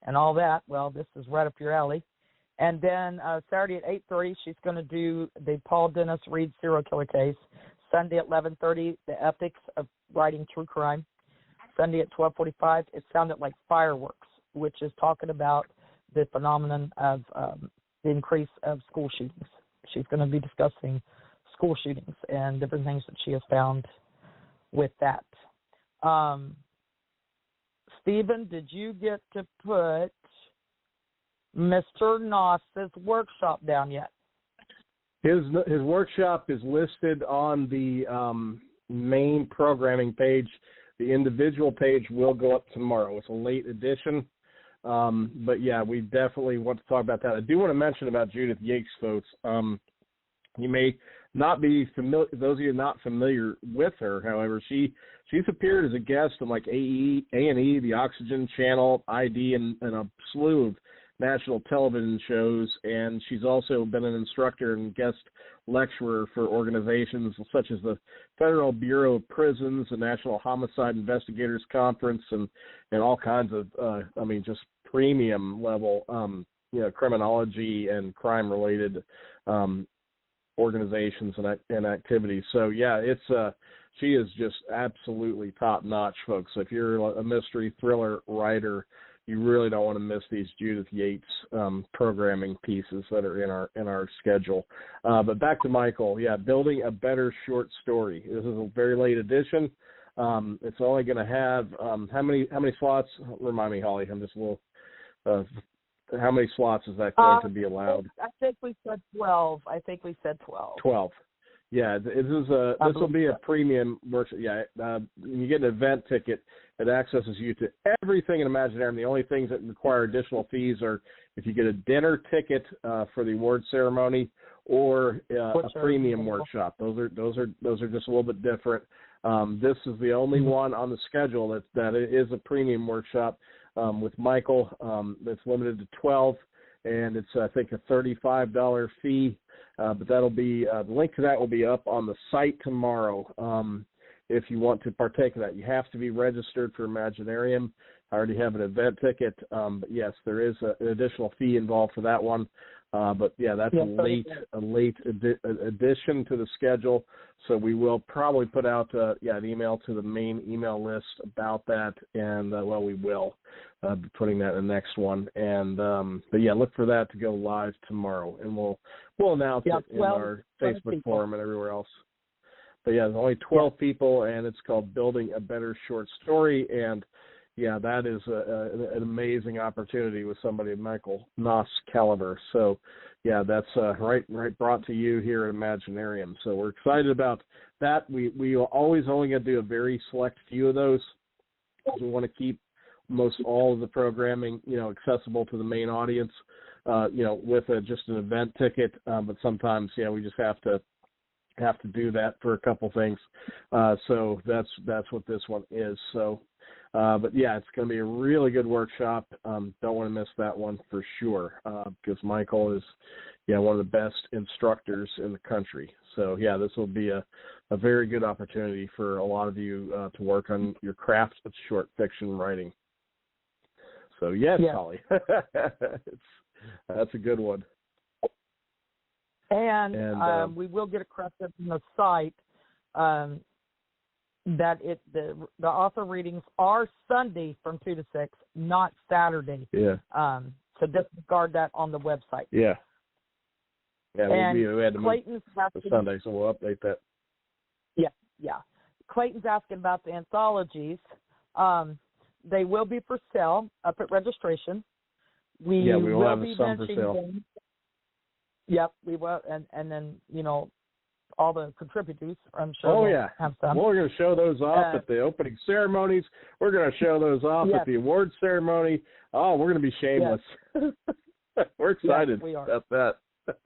and all that. Well, this is right up your alley. And then Saturday at 8:30, she's going to do the Paul Dennis Reed serial killer case. Sunday at 11:30, the ethics of writing true crime. Sunday at 12:45, it sounded like fireworks, which is talking about the phenomenon of the increase of school shootings. She's going to be discussing school shootings and different things that she has found with that. Stephen, did you get to put Mr. Noss's workshop down yet? His workshop is listed on the main programming page. The individual page will go up tomorrow. It's a late edition. But, yeah, we definitely want to talk about that. I do want to mention about Judith Yates, folks. You may not be familiar, those of you not familiar with her, however, she's appeared as a guest on like A&E, the Oxygen Channel, ID, and a slew of national television shows, and she's also been an instructor and guest lecturer for organizations such as the Federal Bureau of Prisons, the National Homicide Investigators Conference, and all kinds of, just premium level, criminology and crime-related organizations and activities. So, yeah, she is just absolutely top-notch, folks. So if you're a mystery thriller writer, you really don't want to miss these Judith Yates programming pieces that are in our schedule. But back to Michael, building a better short story. This is a very late edition. It's only going to have how many slots? Remind me, Holly. I'm just a little. How many slots is that going to be allowed? I think we said 12. 12. Yeah, this will be a premium workshop. Yeah, when you get an event ticket, it accesses you to everything in Imaginarium. The only things that require additional fees are if you get a dinner ticket for the award ceremony or a premium workshop. Those are just a little bit different. This is the only one on the schedule that it is a premium workshop with Michael. That's limited to 12, and it's I think a $35 fee. But that'll be the link to that will be up on the site tomorrow. If you want to partake of that, you have to be registered for Imaginarium. I already have an event ticket, but yes, there is an additional fee involved for that one. But that's a late addition to the schedule. So we will probably put out an email to the main email list about that, and we will be putting that in the next one. And but look for that to go live tomorrow, and we'll announce it in our Facebook forum and everywhere else. But there's only 12 people, and it's called Building a Better Short Story, and that is an amazing opportunity with somebody of Michael Noss' caliber. So, that's right brought to you here at Imaginarium. So we're excited about that. We are always only going to do a very select few of those. We want to keep most all of the programming, accessible to the main audience, with just an event ticket. But sometimes, we just have to do that for a couple things. So that's what this one is. So. But it's going to be a really good workshop. Don't want to miss that one for sure, because Michael is, one of the best instructors in the country. So this will be a very good opportunity for a lot of you to work on your craft of short fiction writing. So Holly, that's a good one. And we will get a corrected from the site. That the author readings are Sunday from 2 to 6, not Saturday. So disregard that on the website. We had to Clayton's move to Sunday, so we'll update that. Clayton's asking about the anthologies. They will be for sale up at registration. We will have some for sale. Them. Yep, we will, and then all the contributors, I'm sure, have some. We're going to show those off at the opening ceremonies. We're going to show those off at the awards ceremony. Oh, we're going to be shameless. We're excited about that.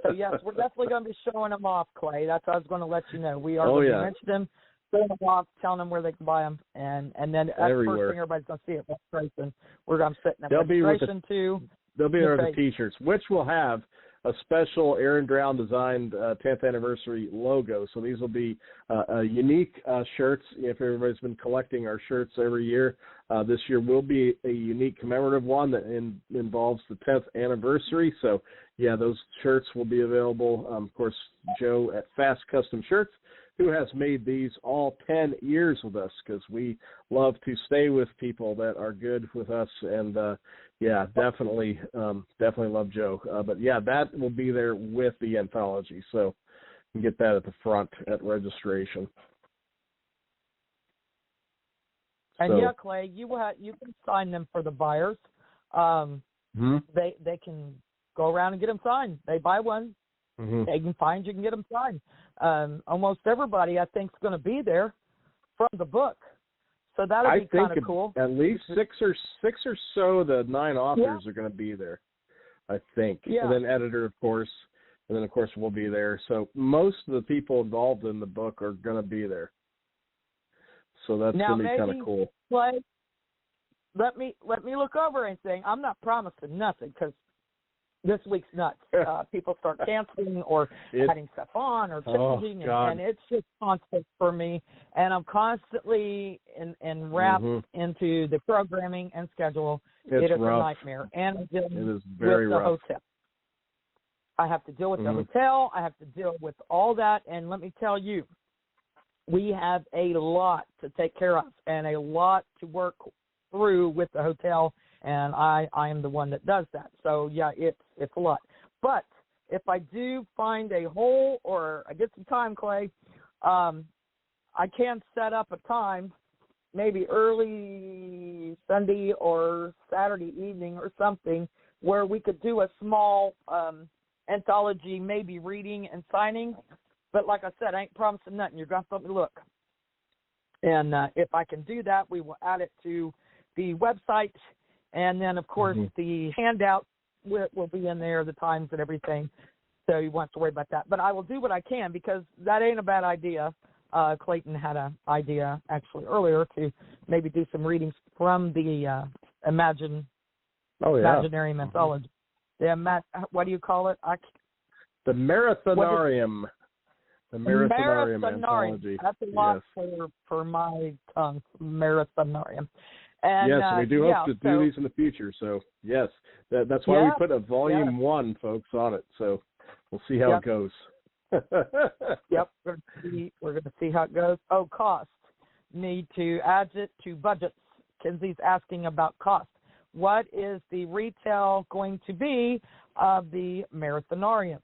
So, we're definitely going to be showing them off, Clay. That's what I was going to let you know. We are going to mention them, showing them off, telling them where they can buy them, and then that's the first thing everybody's going to see at registration. We're going to sit in registration, too. They'll be there with the T-shirts, which will have a special Aaron Drown designed 10th anniversary logo. So these will be unique shirts. If everybody's been collecting our shirts every year, this year will be a unique commemorative one that involves the 10th anniversary. So, those shirts will be available. Of course, Joe at Fast Custom Shirts, who has made these all 10 years with us, because we love to stay with people that are good with us. And, definitely love Joe. But that will be there with the anthology. So you can get that at the front at registration. And Clay, you can sign them for the buyers. They can go around and get them signed. They buy one. They can find you can get them signed. Almost everybody, I think, is going to be there from the book. So that'll be kind of cool. At least six or so of the 9 authors are going to be there, I think. And then editor, of course. And then, of course, we'll be there. So most of the people involved in the book are going to be there. So that's going to be kind of cool. Clay, let me look over anything. I'm not promising nothing, because this week's nuts. People start canceling or adding stuff on or changing, and it's just constant for me. And I'm constantly wrapped into the programming and schedule. It is rough. a nightmare. And I'm dealing it is very with the rough. hotel. I have to deal with the hotel. I have to deal with all that. And let me tell you, we have a lot to take care of and a lot to work through with the hotel and I am the one that does that. So yeah, it's a lot. But if I do find a hole or I get some time, Clay, I can set up a time, maybe early Sunday or Saturday evening or something, where we could do a small anthology, maybe reading and signing. But like I said, I ain't promising nothing. You're going to have to look. And if I can do that, we will add it to the website. And then, of course, the handout will be in there, the times and everything. So you won't have to worry about that. But I will do what I can, because that ain't a bad idea. Clayton had an idea, actually, earlier to maybe do some readings from the Imaginarium Anthology. What do you call it? The Marathonarium. The Marathonarium Anthology. That's a lot for my tongue. Marathonarium. And, yes, we do hope to do these in the future. So, yes, that's why we put a volume 1, folks, on it. So we'll see how it goes. Yep, we're going to see how it goes. Oh, cost. Need to add it to budgets. Kenzie's asking about cost. What is the retail going to be of the Marathonarium?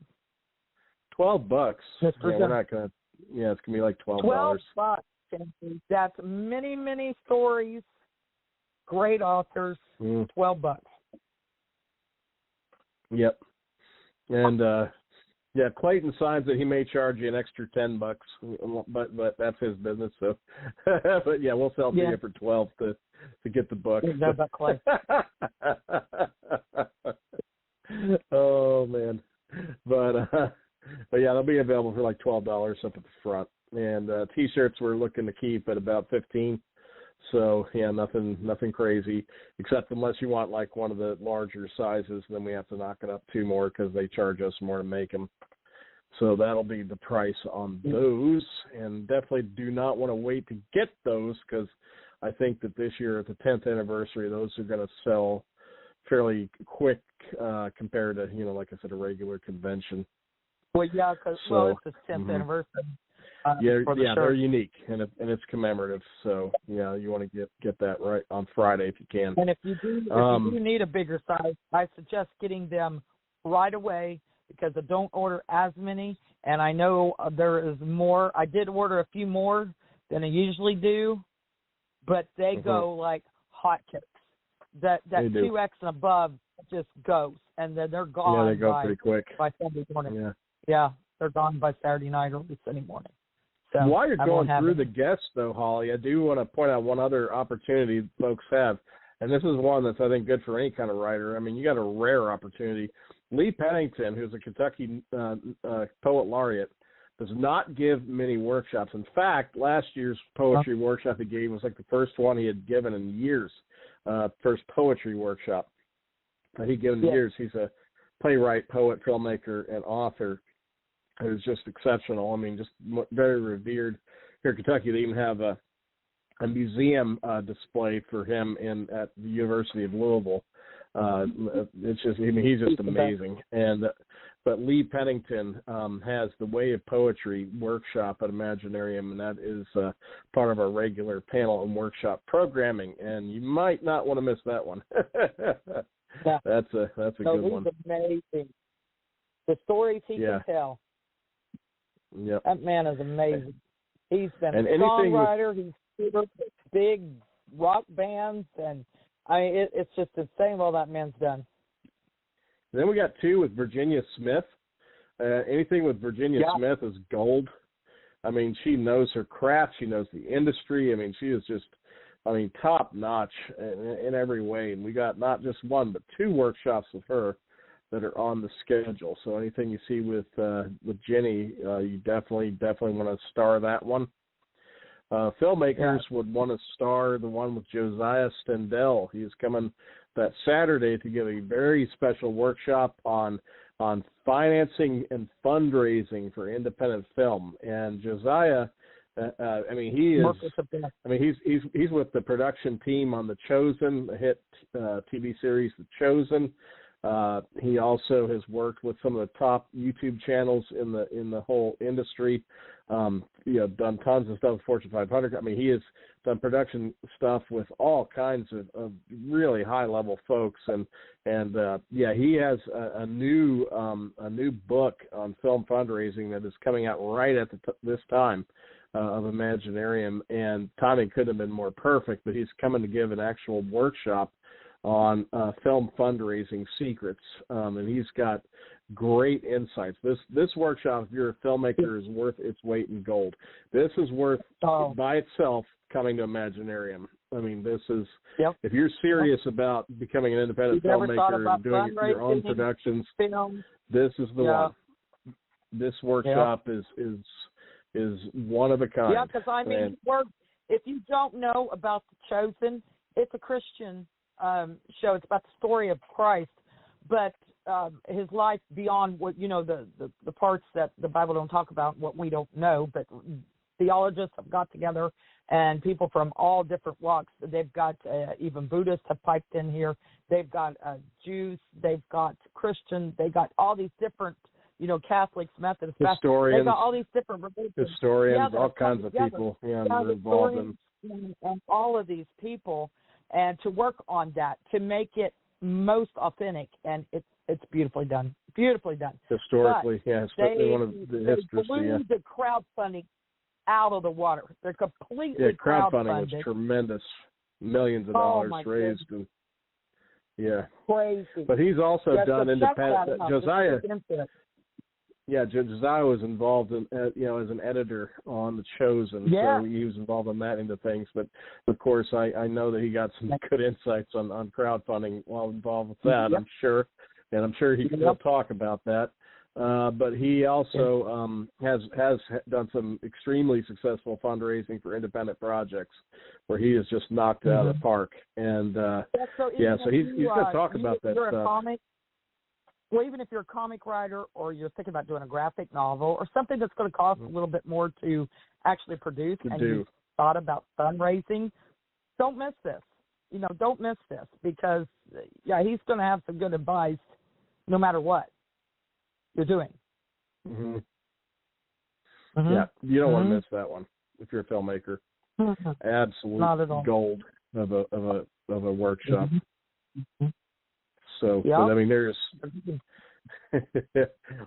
$12. Yeah, we're not going to. Yeah, it's going to be like $12. $12. That's many, many stories. Great authors. $12. Yep. And Clayton signs that he may charge you an extra $10, but that's his business. So, but yeah, we'll sell to you for $12 to get the book. Clay. Oh man, but yeah, they'll be available for like $12 up at the front. And T-shirts we're looking to keep at about $15. So yeah, nothing crazy, except unless you want like one of the larger sizes, then we have to knock it up 2 more because they charge us more to make them. So that'll be the price on those. And definitely do not want to wait to get those, because I think that this year at the 10th anniversary, those are going to sell fairly quick compared to, like I said, a regular convention. Well, yeah, because it's the 10th anniversary. They're unique, and it's commemorative. So yeah, you want to get that right on Friday if you can. And if you do need a bigger size, I suggest getting them right away, because I don't order as many, and I know there is more. I did order a few more than I usually do, but they go like hotcakes. That 2X and above just goes, and then they're gone. Yeah, they go pretty quick by Sunday morning. Yeah, they're gone by Saturday night or Sunday morning. So while you're going through the guests, though, Holly, I do want to point out one other opportunity folks have, and this is one that's, I think, good for any kind of writer. I mean, you got a rare opportunity. Lee Pennington, who's a Kentucky poet laureate, does not give many workshops. In fact, last year's poetry workshop he gave was like the first one he had given in years, first poetry workshop that he'd given in years. He's a playwright, poet, filmmaker, and author who's just exceptional. I mean, just very revered. Here in Kentucky, they even have a museum display for him at the University of Louisville. It's just, I mean, he's just amazing. And but Lee Pennington has the Way of Poetry workshop at Imaginarium, and that is part of our regular panel and workshop programming. And you might not want to miss that one. That's a good one. Amazing. The stories he can tell. Yep. That man is amazing. He's been a songwriter. He's toured big rock bands, and I mean, it's just insane what that man's done. Then we got 2 with Virginia Smith. Anything with Virginia Smith is gold. I mean, she knows her craft. She knows the industry. I mean, she is just, top notch in every way. And we got not just 1, but 2 workshops with her that are on the schedule. So anything you see with Jenny, you definitely want to star that one. Filmmakers would want to star the one with Josiah Stendell. He's coming that Saturday to give a very special workshop on financing and fundraising for independent film. And Josiah, he's with the production team on The Chosen, the hit TV series The Chosen. He also has worked with some of the top YouTube channels in the whole industry. done tons of stuff with Fortune 500. I mean, he has done production stuff with all kinds of really high-level folks, and he has a new book on film fundraising that is coming out right at this time of Imaginarium, and timing couldn't have been more perfect. But he's coming to give an actual workshop on film fundraising secrets, and he's got great insights. This workshop, if you're a filmmaker, is worth its weight in gold. This is worth by itself coming to Imaginarium. I mean, this is if you're serious about becoming an independent filmmaker and doing your own productions, this is the one. This workshop is one of a kind. Yeah, because I mean, if you don't know about The Chosen, it's a Christian show. It's about the story of Christ, but his life beyond what the parts that the Bible don't talk about, what we don't know. But theologians have got together, and people from all different walks. They've got even Buddhists have piped in here. They've got Jews. They've got Christians. They got all these different, Catholics, Methodists, historians. They've got all these different religions. Historians, all kinds of people. They're involved in. And all of these people, and to work on that, to make it most authentic, and it's beautifully done. Beautifully done. Historically, one of the histories. They blew the crowdfunding out of the water. They're completely crowdfunding was tremendous. Millions of dollars raised, and crazy. But he's also done independent. Josiah. Yeah, Josiah was involved in, as an editor on The Chosen, so he was involved in that into things. But of course, I know that he got some good insights on crowdfunding while involved with that. I'm sure, and I'm sure he can still talk about that. But he also has done some extremely successful fundraising for independent projects, where he has just knocked it out of the park. And so he's going to talk about that stuff. Well, even if you're a comic writer, or you're thinking about doing a graphic novel, or something that's going to cost a little bit more to actually produce, you thought about fundraising, don't miss this. Don't miss this, because he's going to have some good advice no matter what you're doing. Mm-hmm. Mm-hmm. Yeah, you don't want to miss that one if you're a filmmaker. Mm-hmm. Absolute gold of a workshop. Mm-hmm. So, but, I mean, there's,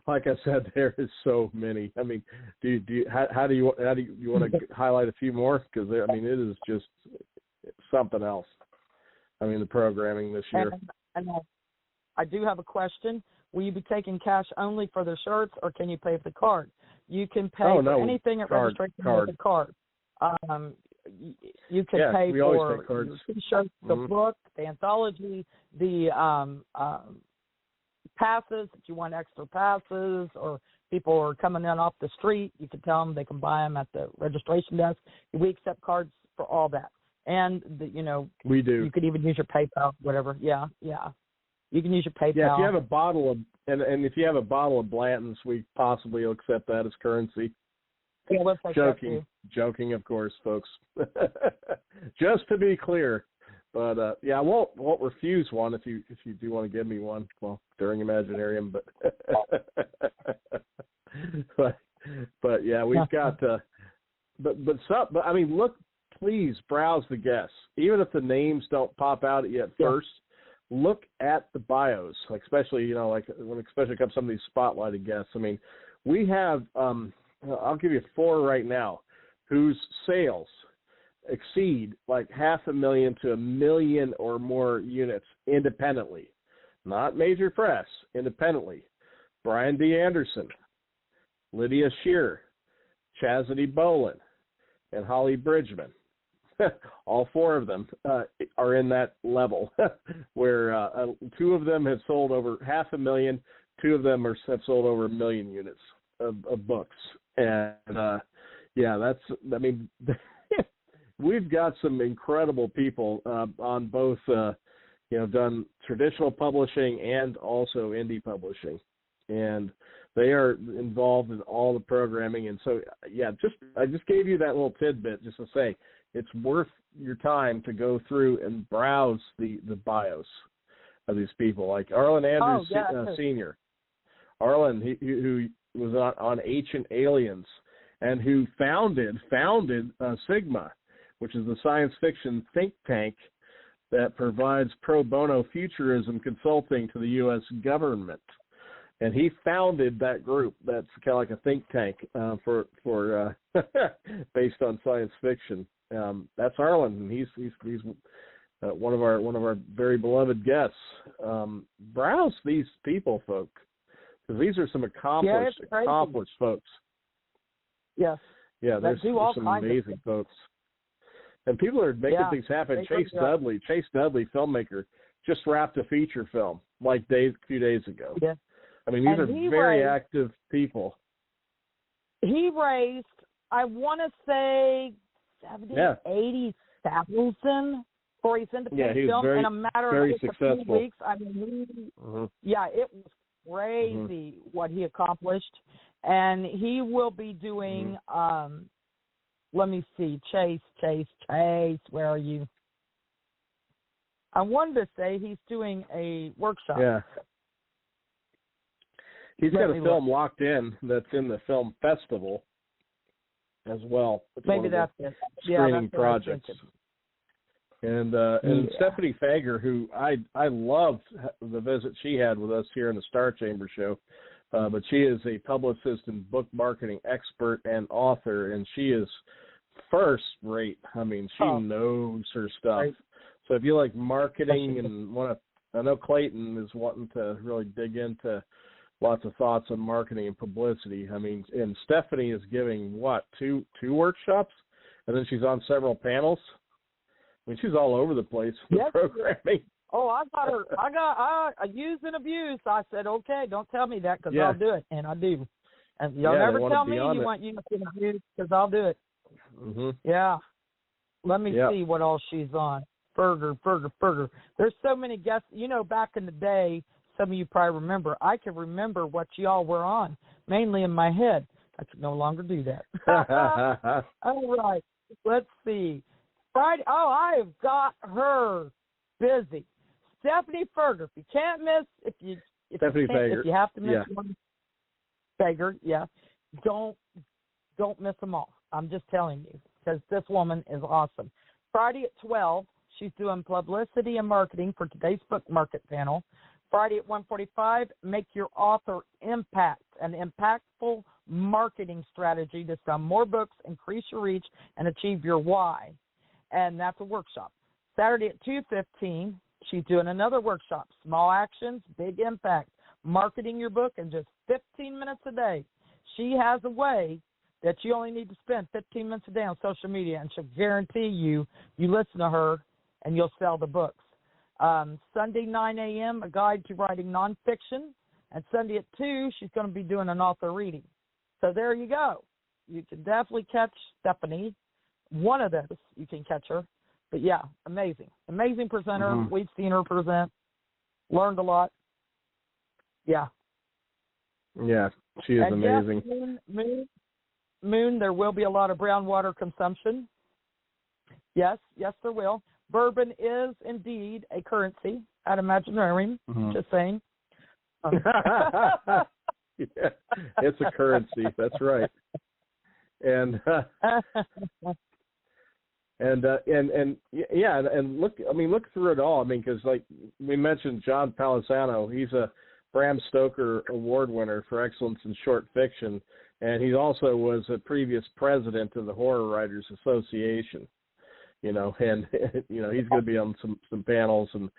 like I said, there is so many. I mean, how do you want to highlight a few more? Because it is just something else. I mean, the programming this year. And I do have a question. Will you be taking cash only for the shirts, or can you pay with the card? You can pay for anything at registration with a card. You can pay for the T-shirts, the book, the anthology, the passes. If you want extra passes, or people are coming in off the street, you can tell them they can buy them at the registration desk. We accept cards for all that, and we do. You could even use your PayPal, whatever. Yeah. You can use your PayPal. Yeah, if you have a bottle of and if you have a bottle of Blanton's, we possibly will accept that as currency. Yeah, we'll take Joking, of course, folks. Just to be clear, but I won't refuse one if you do want to give me one. Well, during Imaginarium, but but yeah, we've got. But I mean, look, please browse the guests, even if the names don't pop out at you at first. Look at the bios, like especially especially comes some of these spotlighted guests. I mean, we have. I'll give you 4 right now, whose sales exceed like 500,000 to 1 million or more units independently, not major press, independently. Brian D. Anderson, Lydia Shearer, Chastity Bolin, and Holly Bridgman. All 4 of them are in that level where 2 of them have sold over 500,000, 2 of them have sold over 1 million units of books. And we've got some incredible people on both, done traditional publishing and also indie publishing, and they are involved in all the programming. And so, I just gave you that little tidbit just to say it's worth your time to go through and browse the bios of these people, like Arlen Andrews Sr. Arlen, who was on Ancient Aliens and who founded Sigma, which is the science fiction think tank that provides pro bono futurism consulting to the U.S. government. And he founded that group. That's kind of like a think tank for based on science fiction. That's Arlen, and he's one of our very beloved guests. Browse these people, folks, because these are some accomplished folks. Yes. Yeah, there's some amazing folks. And people are making things happen. Chase Dudley, filmmaker, just wrapped a feature film like a few days ago. Yeah. I mean, these are very active people. He raised, I want to say, 80,000 for his independent film in a matter of a few weeks. I mean, it was crazy what he accomplished. And he will be doing, let me see, Chase, where are you? I wanted to say he's doing a workshop. Yeah. He's got a film locked in that's in the film festival as well. It's maybe that's it. Screening projects. And Stephanie Fager, who I loved the visit she had with us here in the Star Chamber show, but she is a publicist and book marketing expert and author, and she is first rate. I mean, she knows her stuff. Right. So if you like marketing and I know Clayton is wanting to really dig into lots of thoughts on marketing and publicity. I mean, and Stephanie is giving two workshops, and then she's on several panels. I mean, she's all over the place with programming. Oh, I got her. I used and abused. I said, okay, don't tell me that because I'll do it, and I do. And y'all never tell me you want used and abused because I'll do it. Yeah. Let me see what all she's on. Ferger. There's so many guests. You know, back in the day, some of you probably remember, I can remember what y'all were on, mainly in my head. I can no longer do that. All right. Let's see. Friday. Oh, I have got her busy. Stephanie Ferger. If you can't miss, if you have to miss one, Fager, don't miss them all. I'm just telling you because this woman is awesome. Friday at 12, she's doing publicity and marketing for today's book market panel. Friday at 1:45, make your author impact, an impactful marketing strategy to sell more books, increase your reach, and achieve your why. And that's a workshop. Saturday at 2:15, she's doing another workshop, small actions, big impact, marketing your book in just 15 minutes a day. She has a way that you only need to spend 15 minutes a day on social media, and she'll guarantee you listen to her and you'll sell the books. Sunday, 9 a.m., a guide to writing nonfiction. And Sunday at 2, she's going to be doing an author reading. So there you go. You can definitely catch Stephanie. One of those, you can catch her. But, yeah, amazing. Amazing presenter. We've seen her present. Learned a lot. Yeah. Yeah, she is amazing. Yes, Moon, there will be a lot of brown water consumption. Yes, there will. Bourbon is indeed a currency at Imaginarium, just saying. It's a currency, that's right. And look through it all. I mean, because like we mentioned, John Palisano, he's a Bram Stoker Award winner for excellence in short fiction, and he also was a previous president of the Horror Writers Association. You know, and you know he's going to be on some panels, and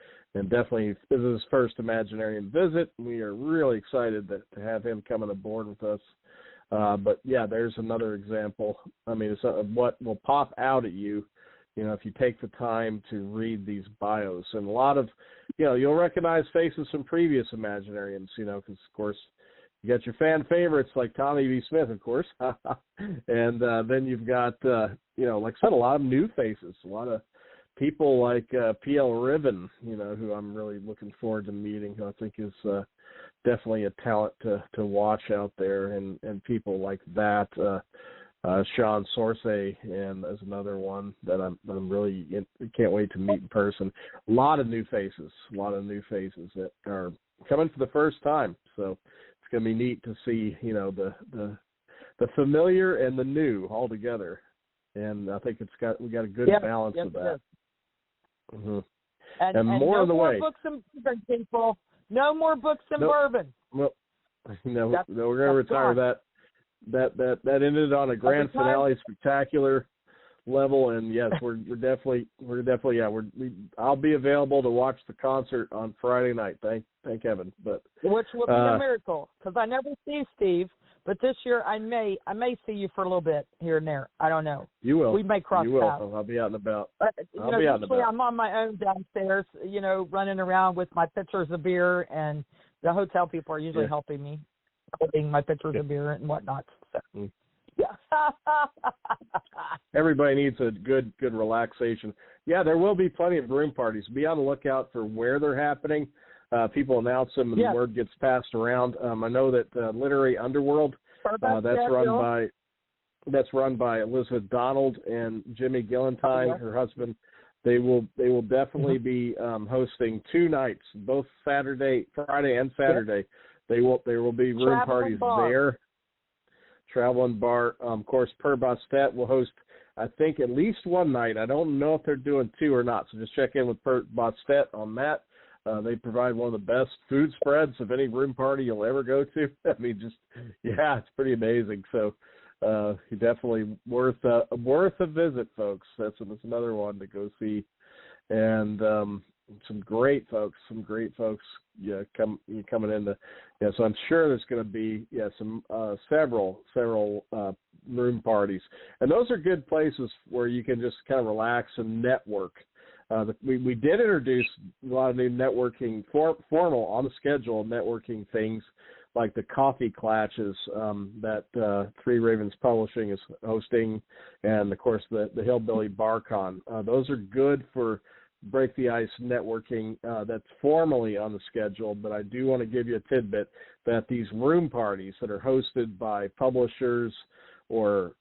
definitely this is his first Imaginarium visit. We are really excited to have him coming aboard with us. But yeah, there's another example. I mean, it's what will pop out at you, you know, if you take the time to read these bios. And a lot of, you know, you'll recognize faces from previous Imaginariums, you know, because of course you got your fan favorites like Tommy V. Smith, of course, and then you've got, you know, like I said, a lot of new faces, a lot of people like P.L. Riven, you know, who I'm really looking forward to meeting, who I think is definitely a talent to watch out there, and people like that. Sean Sorsay and as another one that I'm really can't wait to meet in person. A lot of new faces that are coming for the first time. So it's going to be neat to see, you know, the the familiar and the new all together, and I think we got a good balance of that. Mm-hmm. And more no on the more way. Books and bourbon, people. No more books and bourbon. Well, no, we're going to retire that. That ended on a grand finale spectacular level, and yes, we're definitely I'll be available to watch the concert on Friday night. Thank heaven. But which will be a miracle, because I never see Steve, but this year I may see you for a little bit here and there. I don't know. You will. We may cross paths. I'll be out and about. I'll be out and about. I'm on my own downstairs, running around with my pitchers of beer, and the hotel people are usually helping me, holding my pitchers of beer and whatnot. So. Yeah. Everybody needs a good relaxation. Yeah, there will be plenty of room parties. Be on the lookout for where they're happening. People announce them, and the word gets passed around. I know that Literary Underworld, that's run by Elizabeth Donald and Jimmy Gillentine, her husband. They will definitely be hosting 2 nights, both Friday and Saturday. There will be room parties there. Traveling Bar, of course, Per Bostet will host, I think, at least 1 night. I don't know if they're doing 2 or not, so just check in with Per Bostet on that. They provide one of the best food spreads of any room party you'll ever go to. I mean, it's pretty amazing. So, definitely worth a visit, folks. That's another one to go see, and some great folks. Coming into. So I'm sure there's going to be some several room parties, and those are good places where you can just kind of relax and network. We did introduce a lot of new networking, formal on the schedule networking things, like the coffee clashes that Three Ravens Publishing is hosting, and of course the Hillbilly BarCon. Those are good for break the ice networking. That's formally on the schedule, but I do want to give you a tidbit that these room parties that are hosted by publishers or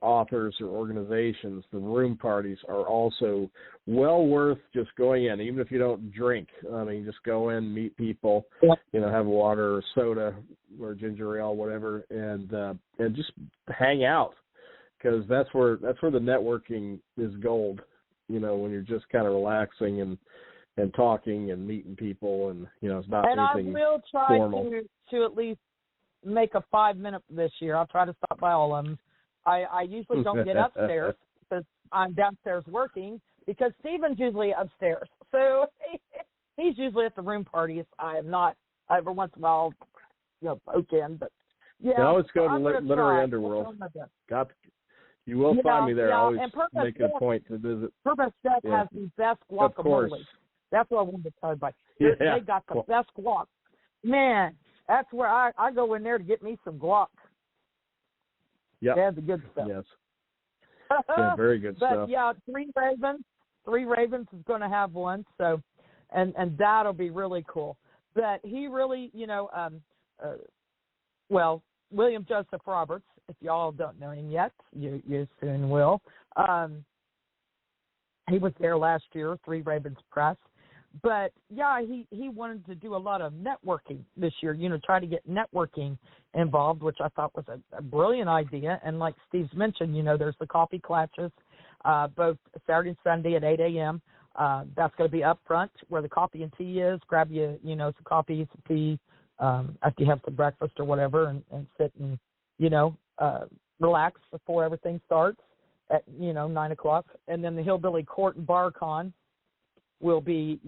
authors or organizations, the room parties are also well worth just going in, even if you don't drink. I mean, just go in, meet people, have water or soda or ginger ale, whatever, and just hang out, because that's where the networking is gold. When you're just kind of relaxing and talking and meeting people, and it's not anything formal. And I will try to at least make a 5-minute this year. I'll try to stop by all of them. I usually don't get upstairs because I'm downstairs working, because Stephen's usually upstairs. So he's usually at the room parties. I have not every once in a while, poke in, but always go to Literary Underworld. You will find me there. I always make it a point to visit. Purpose Step has the best guacamole. That's what I wanted to tell you about. They got the best guac. Man, that's where I go in there to get me some guac. Yeah, they have the good stuff. Yes. Yeah, very good stuff. But Three Ravens is going to have one, so and that'll be really cool. But he really, William Joseph Roberts, if y'all don't know him yet, you soon will. He was there last year, Three Ravens Press. But, he wanted to do a lot of networking this year, try to get networking involved, which I thought was a brilliant idea. And like Steve's mentioned, there's the coffee classes, both Saturday and Sunday at 8 a.m. That's going to be up front where the coffee and tea is. Grab you, some coffee, some tea after you have some breakfast or whatever, and sit and, relax before everything starts at, 9 o'clock. And then the Hillbilly Court and Bar Con will be,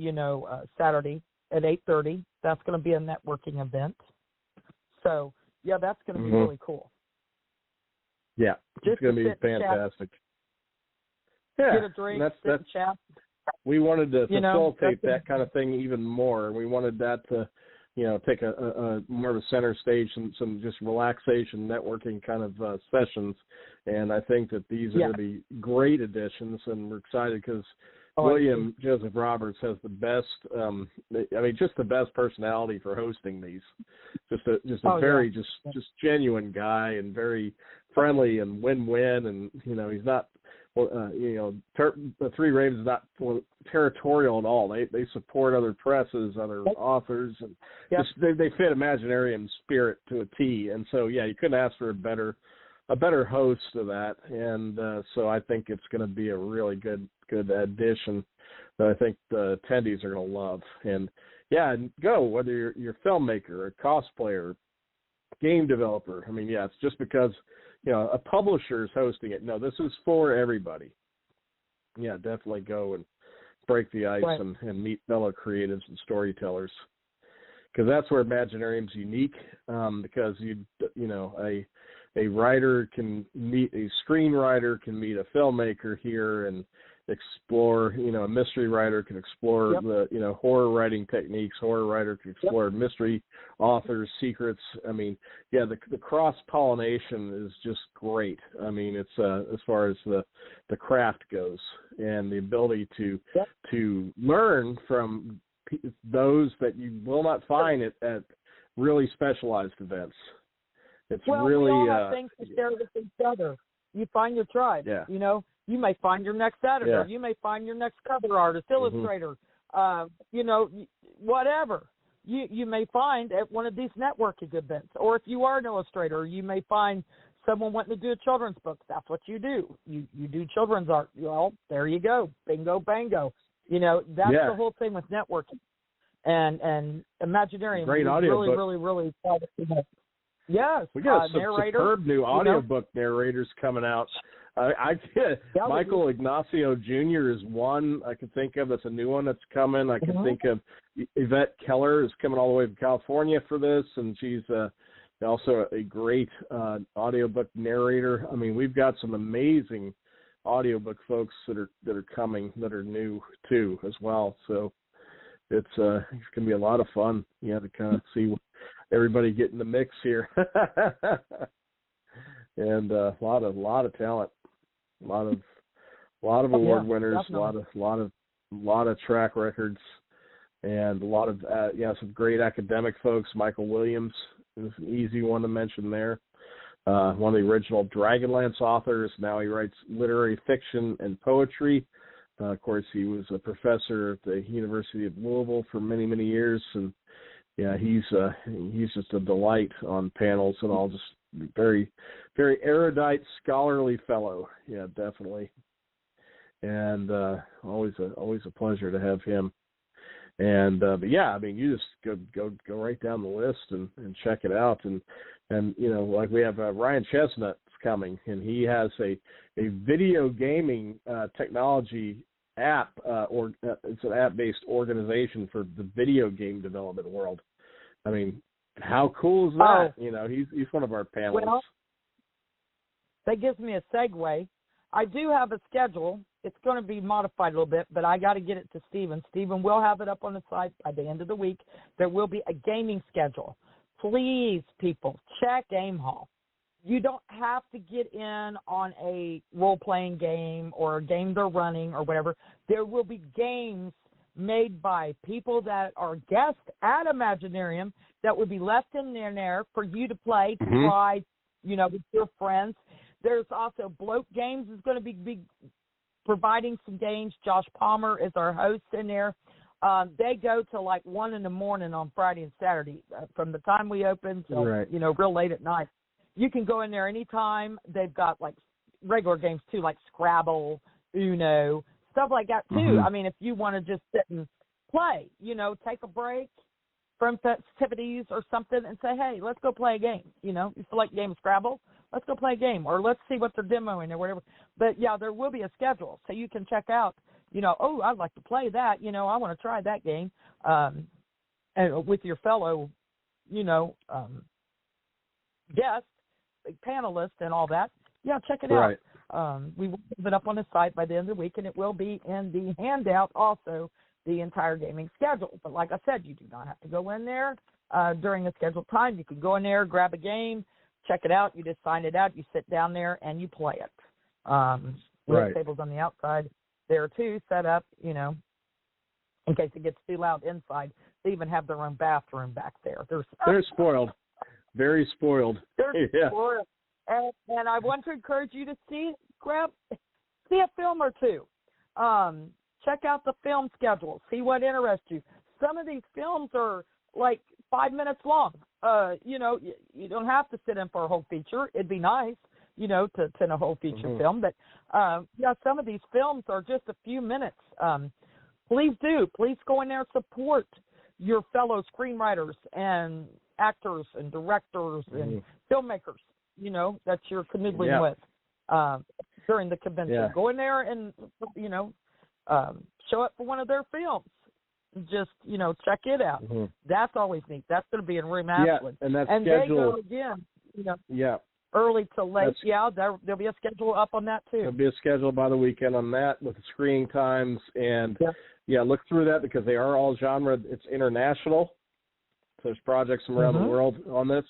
Saturday at 8:30. That's going to be a networking event. So, that's going to be really cool. Yeah, it's going to be fantastic. Get a drink, sit and chat. We wanted to facilitate that kind of thing even more. We wanted that to, take a more of a center stage and some just relaxation, networking kind of sessions. And I think that these are going to be great additions, and we're excited because William Joseph Roberts has the best, just the best personality for hosting these. Just a very genuine guy, and very friendly and win-win. And he's not, the Three Ravens is not territorial at all. They support other presses, other authors, and just they fit Imaginarium spirit to a T. And so you couldn't ask for a better a better host to that, and so I think it's going to be a really good addition that I think the attendees are going to love. And yeah, go, whether you're a filmmaker, a cosplayer, game developer. I mean, yeah, it's just because, a publisher is hosting it. No, this is for everybody. Yeah, definitely go and break the ice right. and meet fellow creatives and storytellers, because that's where Imaginarium's unique. Because a writer can meet a screenwriter, can meet a filmmaker here and explore. A mystery writer can explore yep. the horror writing techniques. Horror writer can explore yep. mystery authors' secrets. I mean, yeah, the cross pollination is just great. I mean, it's as far as the craft goes, and the ability to yep. to learn from those that you will not find at really specialized events. It's really we all have things to share with each other. You find your tribe. Yeah. You may find your next editor. Yeah. You may find your next cover artist, illustrator. Whatever. You may find at one of these networking events, or if you are an illustrator, you may find someone wanting to do a children's book. That's what you do. You do children's art. Well, there you go. Bingo, bango. That's yeah. the whole thing with networking. And Imaginarium great is audiobook. really proud of it. Yes, we got some narrator, superb new audiobook narrators coming out. Michael Ignacio Jr. is one I can think of. That's a new one that's coming. I can think of Yvette Keller is coming all the way from California for this, and she's also a great audiobook narrator. I mean, we've got some amazing audiobook folks that are coming that are new too as well. So it's going to be a lot of fun. You have to kind of see everybody get in the mix here, and a lot of talent, a lot of award winners, definitely. a lot of track records, and a lot of some great academic folks. Michael Williams is an easy one to mention there. One of the original Dragonlance authors. Now he writes literary fiction and poetry. Of course, he was a professor at the University of Louisville for many, many years, and yeah, he's just a delight on panels and all. Just very, very erudite, scholarly fellow. Yeah, definitely. And always a pleasure to have him. And but yeah, I mean, you just go right down the list and check it out. And like we have Ryan Chestnut's coming, and he has a video gaming technology app, it's an app-based organization for the video game development world. I mean, how cool is that? He's one of our panelists. Well, that gives me a segue. I do have a schedule. It's going to be modified a little bit, but I got to get it to Stephen. Stephen will have it up on the site by the end of the week. There will be a gaming schedule. Please, people, check Game Hall. You don't have to get in on a role-playing game or a game they're running or whatever. There will be games made by people that are guests at Imaginarium that would be left in there for you to play, to try, with your friends. There's also Bloat Games is going to be providing some games. Josh Palmer is our host in there. They go till like 1 a.m. on Friday and Saturday from the time we open till, real late at night. You can go in there anytime. They've got like regular games too, like Scrabble, Uno, stuff like that too. I mean, if you want to just sit and play, take a break from festivities or something and say, hey, let's go play a game. You feel like a game of Scrabble? Let's go play a game, or let's see what they're demoing or whatever. But yeah, there will be a schedule, so you can check out, I'd like to play that. I want to try that game, and with your fellow, guests, panelists, and all that. Yeah, check it out. We will have it up on the site by the end of the week, and it will be in the handout also, the entire gaming schedule. But like I said, you do not have to go in there during a scheduled time. You can go in there, grab a game, check it out. You just sign it out. You sit down there and you play it. We have tables on the outside there too, set up, in case it gets too loud inside. They even have their own bathroom back there. They're spoiled. Very spoiled. They're spoiled. And I want to encourage you to see a film or two. Check out the film schedule. See what interests you. Some of these films are like 5 minutes long. You don't have to sit in for a whole feature. It'd be nice. to attend a whole feature film. But, some of these films are just a few minutes. Please go in there, support your fellow screenwriters and actors and directors and filmmakers, that you're canoodling with during the convention. Yeah. Go in there and, show up for one of their films. Just, check it out. That's always neat. That's going to be in Room Ashland. And that's and scheduled. They go again, early to late. There'll be a schedule up on that, too. There'll be a schedule by the weekend on that with the screening times. And, look through that because they are all genre. It's international. So there's projects from around the world on this.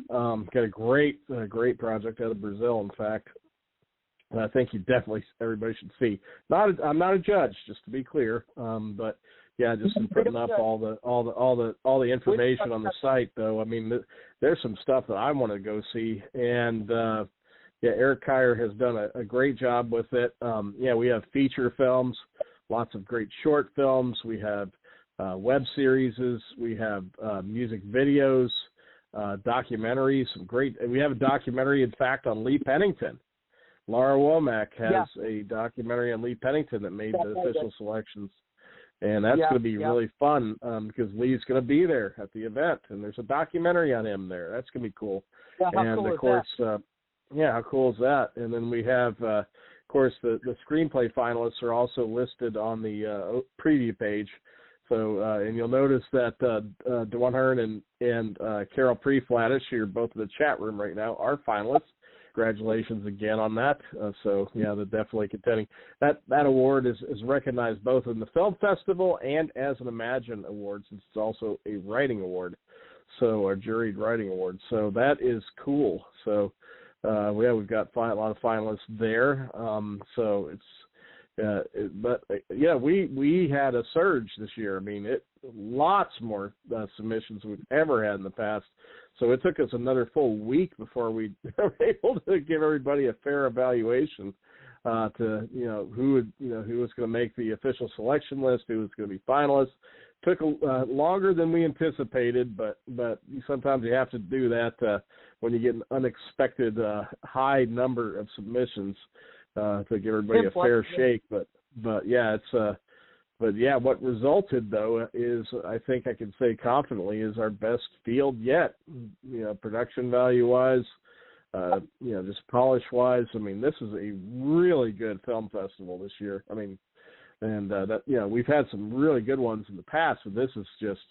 Got a great project out of Brazil, in fact. And I think everybody should see. I'm not a judge, just to be clear. But just in putting up all the information on the site, though. I mean, there's some stuff that I want to go see, and Eric Kyer has done a great job with it. We have feature films, lots of great short films. We have web series. We have music videos, documentaries. We have a documentary, in fact, on Lee Pennington. Laura Womack has a documentary on Lee Pennington that made the official selections. And that's going to be really fun because Lee's going to be there at the event. And there's a documentary on him there. That's going to be cool. Yeah, and, cool of course, how cool is that? And then we have, of course, the screenplay finalists are also listed on the preview page. So, and you'll notice that Dewan Hearn and Carol Preflatish, who are both in the chat room right now, are finalists. Congratulations again on that. They're definitely contending. That award is recognized both in the film festival and as an Imagine award, since it's also a writing award, so a juried writing award. So that is cool. So we've got a lot of finalists there. We had a surge this year. I mean, lots more submissions we've ever had in the past. So it took us another full week before we were able to give everybody a fair evaluation to who was going to make the official selection list, who was going to be finalists. Took longer than we anticipated, but sometimes you have to do that when you get an unexpected high number of submissions to give everybody a fair shake. But what resulted, though, is, I think I can say confidently, is our best field yet. Production value-wise, just polish-wise. I mean, this is a really good film festival this year. I mean, and we've had some really good ones in the past, but this is just,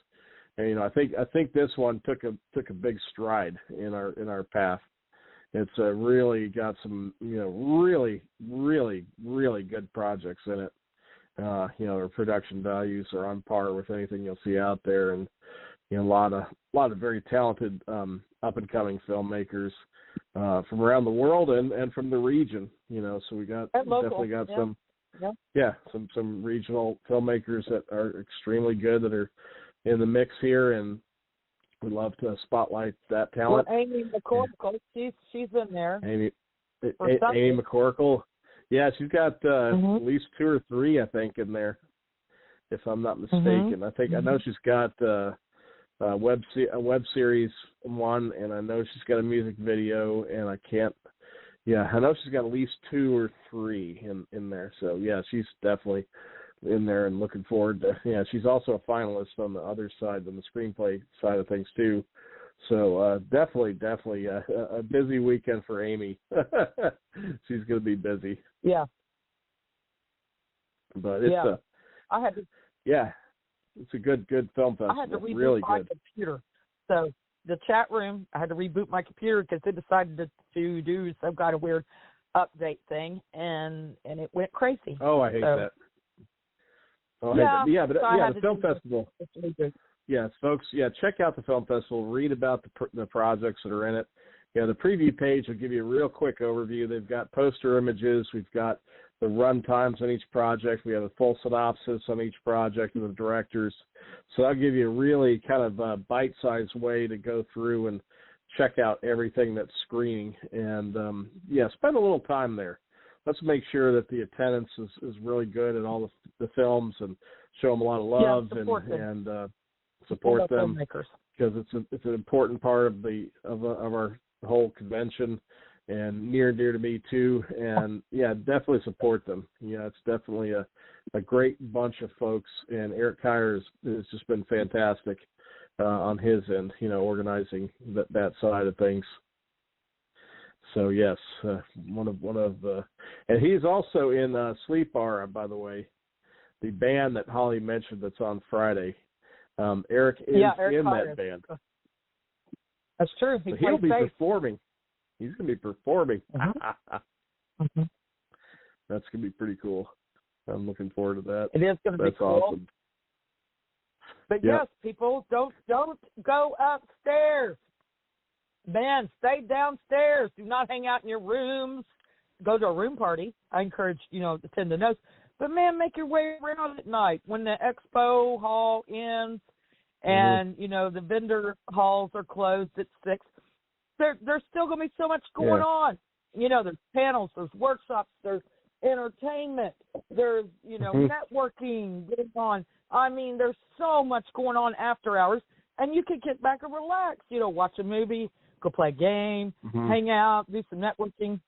I think this one took a big stride in our path. It's really got some, really, really, really good projects in it. Our production values are on par with anything you'll see out there, and a lot of very talented up and coming filmmakers from around the world and from the region. So we definitely got some regional filmmakers that are extremely good that are in the mix here, and we love to spotlight that talent. Well, Amy McCorkle, she's in there. Amy McCorkle. Yeah, she's got at least 2 or 3, I think, in there, if I'm not mistaken. I know she's got a web series one, and I know she's got a music video, and I know she's got at least 2 or 3 in there. So she's definitely in there, and looking forward to. She's also a finalist on the other side, on the screenplay side of things too. So definitely a busy weekend for Amy. She's going to be busy. Yeah. But it's it's a good film festival. I had to reboot really my good. computer. So the chat room, I had to reboot my computer because they decided to do some kind of weird update thing, and it went crazy. Oh, I hate that. The film festival. Yes, folks. Yeah, check out the film festival. Read about the projects that are in it. The preview page will give you a real quick overview. They've got poster images. We've got the run times on each project. We have a full synopsis on each project of the directors. So that'll give you a really kind of bite-sized way to go through and check out everything that's screening. And, spend a little time there. Let's make sure that the attendance is really good at all the films, and show them a lot of love and support them, because it's an important part of our whole convention. and near and dear to me too. And yeah, definitely support them. Yeah, it's definitely a great bunch of folks, and Eric Kyer has just been fantastic on his end, organizing that side of things. So yes, one of and he's also in Sleep Aura, by the way, the band that Holly mentioned that's on Friday. Eric is in that band. That's true. So he'll be performing. He's going to be performing. Mm-hmm. That's going to be pretty cool. I'm looking forward to that. It is going to be cool. Awesome. But yes, people, don't go upstairs. Man, stay downstairs. Do not hang out in your rooms. Go to a room party. I encourage, to attend the notes. But, man, make your way around at night when the expo hall ends and, the vendor halls are closed at 6. There's still going to be so much going on. There's panels, there's workshops, there's entertainment, there's, networking going on. I mean, there's so much going on after hours, and you can get back and relax, watch a movie, go play a game, hang out, do some networking,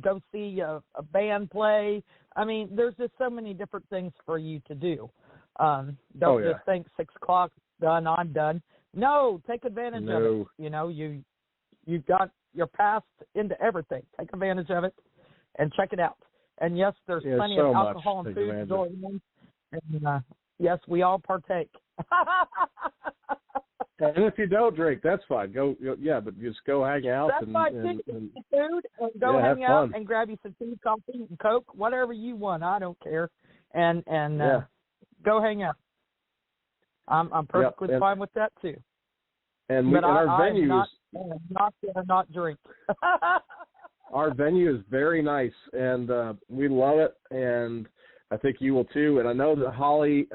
go see a band play. I mean, there's just so many different things for you to do. Don't just think 6 o'clock, done, I'm done. No, take advantage of it. You've got your past into everything. Take advantage of it and check it out. And yes, there's plenty of alcohol and food going on. And yes, we all partake. And if you don't drink, that's fine. Go, but just go hang out. That's fine. And food, and go hang out and grab you some tea, coffee, and Coke, whatever you want. I don't care. And go hang out. I'm perfectly fine with that too. And our venue not drink. Our venue is very nice, and we love it, and I think you will too. And I know that Holly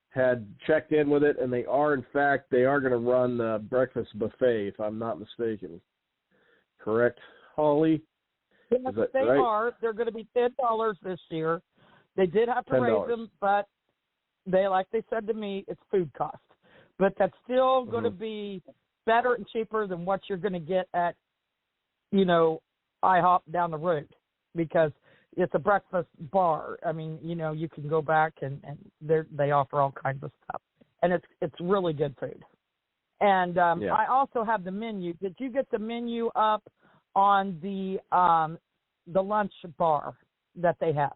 had checked in with it, and they are going to run the breakfast buffet, if I'm not mistaken. Correct, Holly? Yes, they are. They're going to be $10 this year. They did have to raise them, but like they said to me, it's food cost. But that's still going to be better and cheaper than what you're going to get at, IHOP down the road, because it's a breakfast bar. I mean, you can go back and they offer all kinds of stuff, and it's really good food. And I also have the menu. Did you get the menu up on the lunch bar that they have?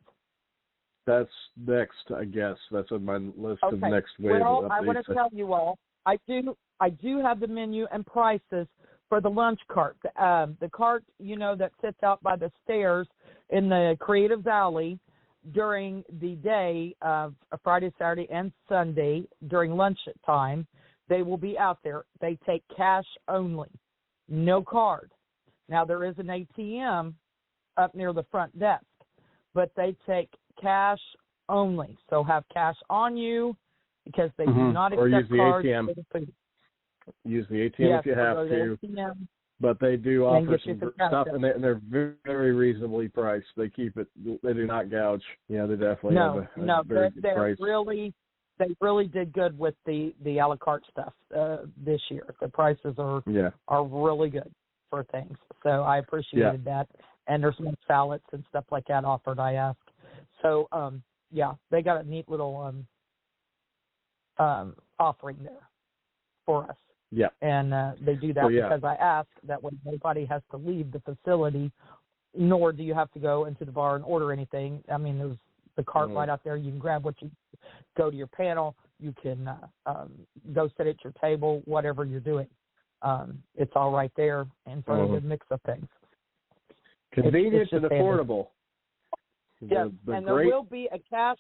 That's next, I guess. That's on my list of next wave. Well, I want to tell you all, I do have the menu and prices for the lunch cart. The cart, that sits out by the stairs in the Creative Valley during the day of Friday, Saturday, and Sunday during lunch time. They will be out there. They take cash only, no card. Now, there is an ATM up near the front desk, but they take cash only. So have cash on you, because they do not accept cards. ATM. Use the ATM if you have to. ATM. But they do offer some stuff, and they're very, very reasonably priced. They keep it. They do not gouge. Yeah, they definitely have a very good price. They really did good with the a la carte stuff this year. The prices are really good for things. So I appreciated that. And there's some salads and stuff like that offered, I asked. So, they got a neat little offering there for us. Yeah. And they do that because I ask that way nobody has to leave the facility, nor do you have to go into the bar and order anything. I mean, there's the cart right out there. You can grab what you go to your panel. You can go sit at your table, whatever you're doing. It's all right there in front of the mix of things. Convenient and affordable. Yes, and there will be a cash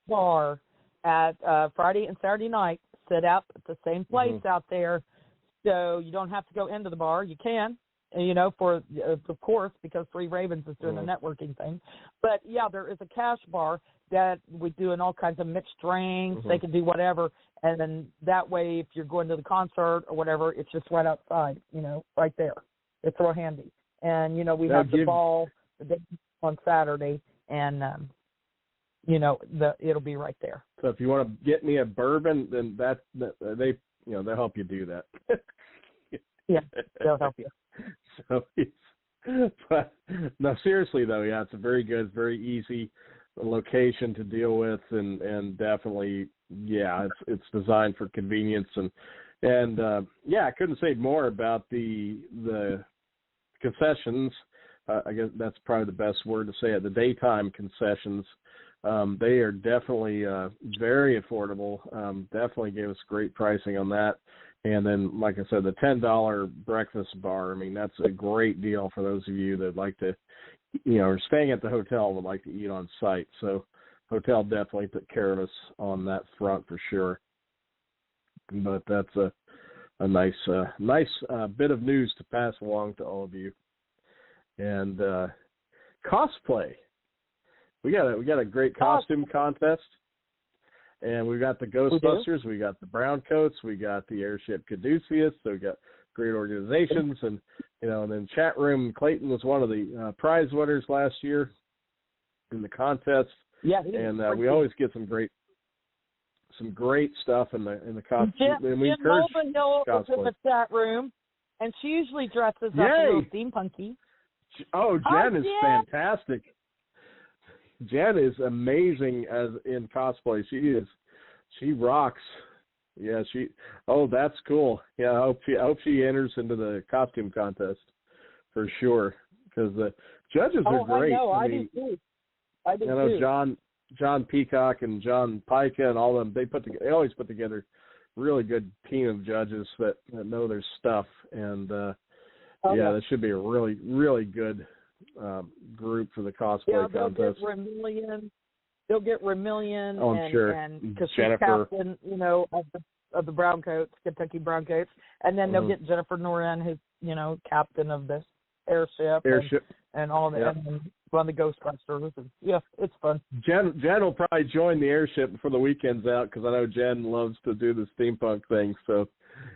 bar at Friday and Saturday night set up at the same place out there, so you don't have to go into the bar. You can, of course, because Three Ravens is doing a networking thing. But, there is a cash bar that we do in all kinds of mixed drinks. They can do whatever, and then that way if you're going to the concert or whatever, it's just right outside, right there. It's real handy. And, we have the ball the day on Saturday, and it'll be right there. So if you want to get me a bourbon, then they'll help you do that. Yeah, they'll help you. So but no, seriously though, yeah, it's a very good, very easy location to deal with, and definitely, yeah, it's designed for convenience, and yeah, I couldn't say more about the concessions. I guess that's probably the best word to say it. The daytime concessions, they are definitely very affordable. Definitely gave us great pricing on that. And then, like I said, the $10 breakfast bar, I mean, that's a great deal for those of you that like to, are staying at the hotel and would like to eat on site. So hotel definitely took care of us on that front for sure. But that's a nice bit of news to pass along to all of you. And cosplay. We got a great costume contest. And we got the Ghostbusters, we got the Brown Coats, we got the Airship Caduceus, so we got great organizations, and and then chat room. Clayton was one of the prize winners last year in the contest. Yeah, and we always get some great stuff in the costume. And we encourage Hill is in the chat room, and she usually dresses up a little steampunky. Oh, Jen is fantastic. Jen is amazing in cosplay. She rocks. Yeah, that's cool. Yeah, I hope she enters into the costume contest for sure, because the judges are great. I do too. I know John Peacock and John Pica and all of them. They always put together really good team of judges that know their stuff, and that should be a really, really good group for the cosplay contest. They'll get Remillion. Oh, I'm sure. And because she's Jennifer, captain, of the Brown Coats, Kentucky Brown Coats, and then they'll get Jennifer Noren, who's captain of the airship. And all the and one of the Ghostbusters. And, yeah, it's fun. Jen will probably join the airship before the weekend's out, because I know Jen loves to do the steampunk thing. So,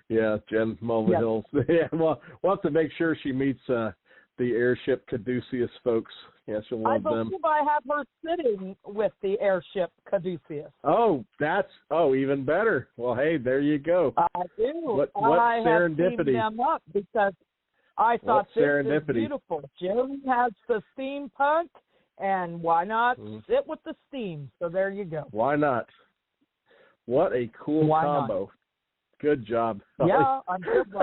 yeah, Jen Mulvihill. Yeah, well, we'll have to make sure she meets the Airship Caduceus folks. Yeah, she'll love them. I believe I have her sitting with the Airship Caduceus. Oh, even better. Well, hey, there you go. I do. What I serendipity. have teamed them up because I thought this is serendipity. beautiful. Jim has the steampunk, and why not sit with the steam? So there you go. Why not? What a cool combo. Not? Good job. Yeah, I'm good.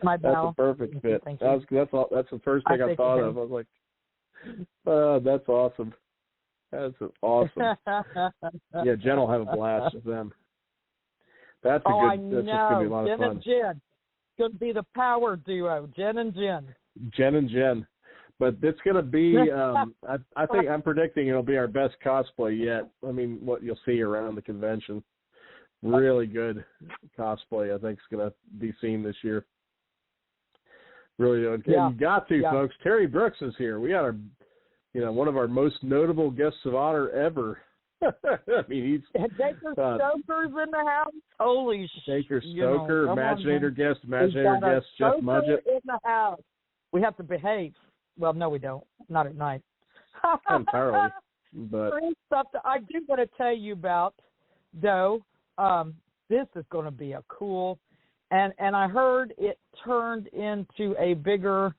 My that's a perfect fit. Thank you. That's the first thing I thought of. I was like, that's awesome. That's awesome. Yeah, Jen will have a blast with them. That's just going to be a lot of fun. Jen and Jen. It's going to be the power duo, Jen and Jen. Jen and Jen. But it's going to be, I think I'm predicting it'll be our best cosplay yet. I mean, what you'll see around the convention. Really good cosplay, I think, is going to be seen this year. Really good. Yeah. You got to, folks. Terry Brooks is here. We got one of our most notable guests of honor ever. I mean, Baker Stoker's in the house. Holy shit! Baker Stoker, Imaginator guest, Jeff Mudgett in the house. We have to behave. Well, no, we don't. Not at night. Entirely. But I do want to tell you about, though. This is going to be a cool, and I heard it turned into a bigger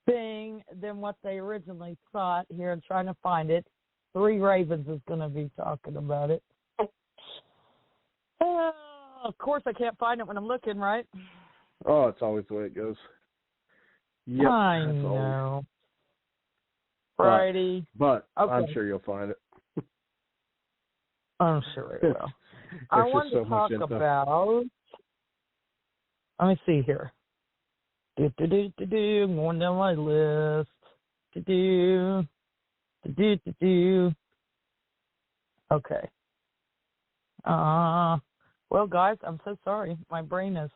thing than what they originally thought. Here, I'm trying to find it. Three Ravens is going to be talking about it. Of course, I can't find it when I'm looking, right? Oh, it's always the way it goes. Yep, I know. Friday. But okay. I'm sure you'll find it. I'm sure it will. I want to talk about. Let me see here. I'm going down my list. Okay. Well, guys, I'm so sorry. My brain is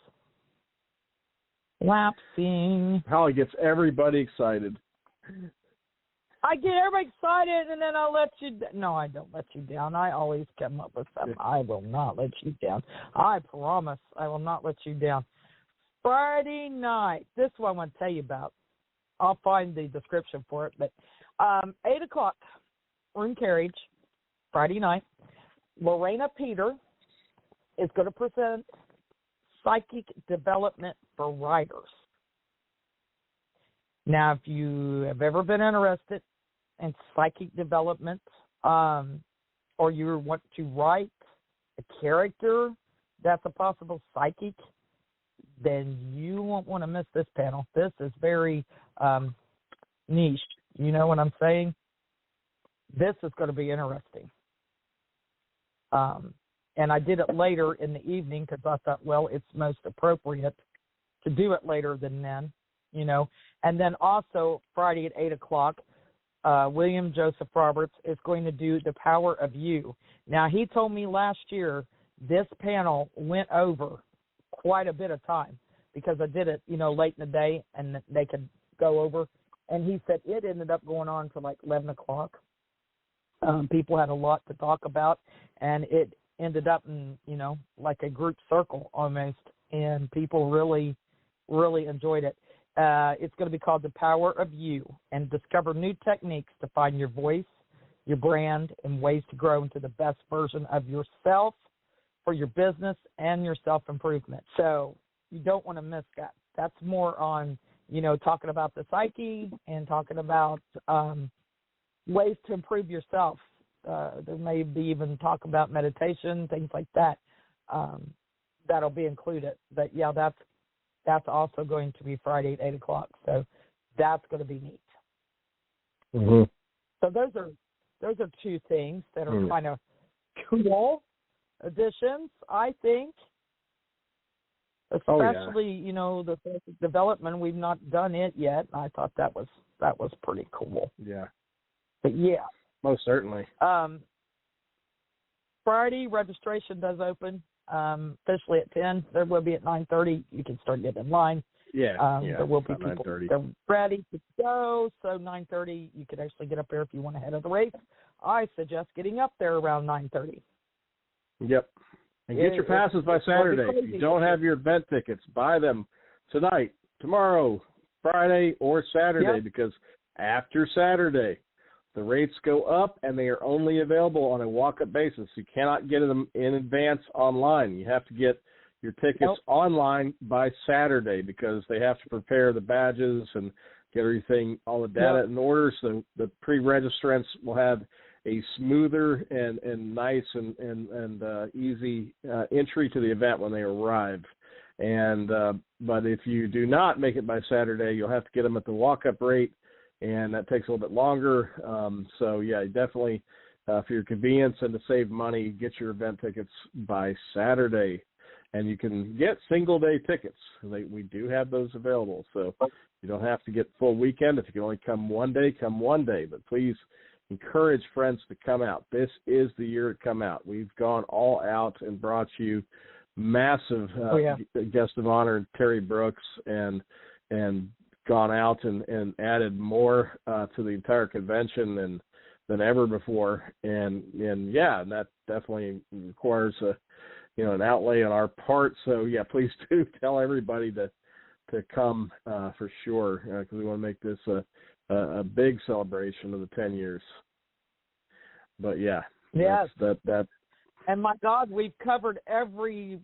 lapsing. Holly gets everybody excited. I get everybody excited, and then I'll let you No, I don't let you down. I always come up with something. I will not let you down. I promise I will not let you down. Friday night. This is what I want to tell you about. I'll find the description for it. But 8 o'clock, room carriage, Friday night. Lorena Peter is going to present psychic development for writers. Now, if you have ever been interested in psychic development, or you want to write a character that's a possible psychic, then you won't want to miss this panel. This is very niche. You know what I'm saying? This is going to be interesting. And I did it later in the evening because I thought, well, it's most appropriate to do it later than then, you know. And then also Friday at 8 o'clock, William Joseph Roberts is going to do The Power of You. Now, he told me last year this panel went over quite a bit of time because I did it, you know, late in the day and they could go over. And he said it ended up going on to like 11 o'clock. People had a lot to talk about, and it ended up in, you know, like a group circle almost, and people really, really enjoyed it. It's going to be called The Power of You, and discover new techniques to find your voice, your brand, and ways to grow into the best version of yourself for your business and your self-improvement. So you don't want to miss that. That's more on, you know, talking about the psyche and talking about ways to improve yourself. There may be even talk about meditation, things like that. That'll be included. But yeah, that's also going to be Friday at 8 o'clock. So that's going to be neat. Mm-hmm. So those are two things that are kind of cool additions, I think. Especially, you know, the development. We've not done it yet. I thought that was pretty cool. Yeah. But yeah. Most certainly. Friday registration does open officially at 10. There will be at 9:30. You can start getting in line. Yeah. There will be people that are ready to go. So 9:30, you could actually get up there if you want ahead of the race. I suggest getting up there around 9:30. Yep. And get your passes by Saturday. If you don't have your event tickets, buy them tonight, tomorrow, Friday, or Saturday, because after Saturday, the rates go up, and they are only available on a walk-up basis. You cannot get them in advance online. You have to get your tickets online by Saturday because they have to prepare the badges and get everything, all the data in order. So the pre-registrants will have a smoother and nice and easy entry to the event when they arrive. And but if you do not make it by Saturday, you'll have to get them at the walk-up rate, and that takes a little bit longer. So, yeah, definitely for your convenience and to save money, get your event tickets by Saturday. And you can get single-day tickets. We do have those available. So you don't have to get full weekend. If you can only come one day, come one day. But please encourage friends to come out. This is the year to come out. We've gone all out and brought you massive guest of honor, Terry Brooks, and gone out and added more to the entire convention than ever before. And that definitely requires an outlay on our part. So yeah, please do tell everybody to come for sure, because we want to make this a big celebration of the 10 years. But that. And my God, we've covered every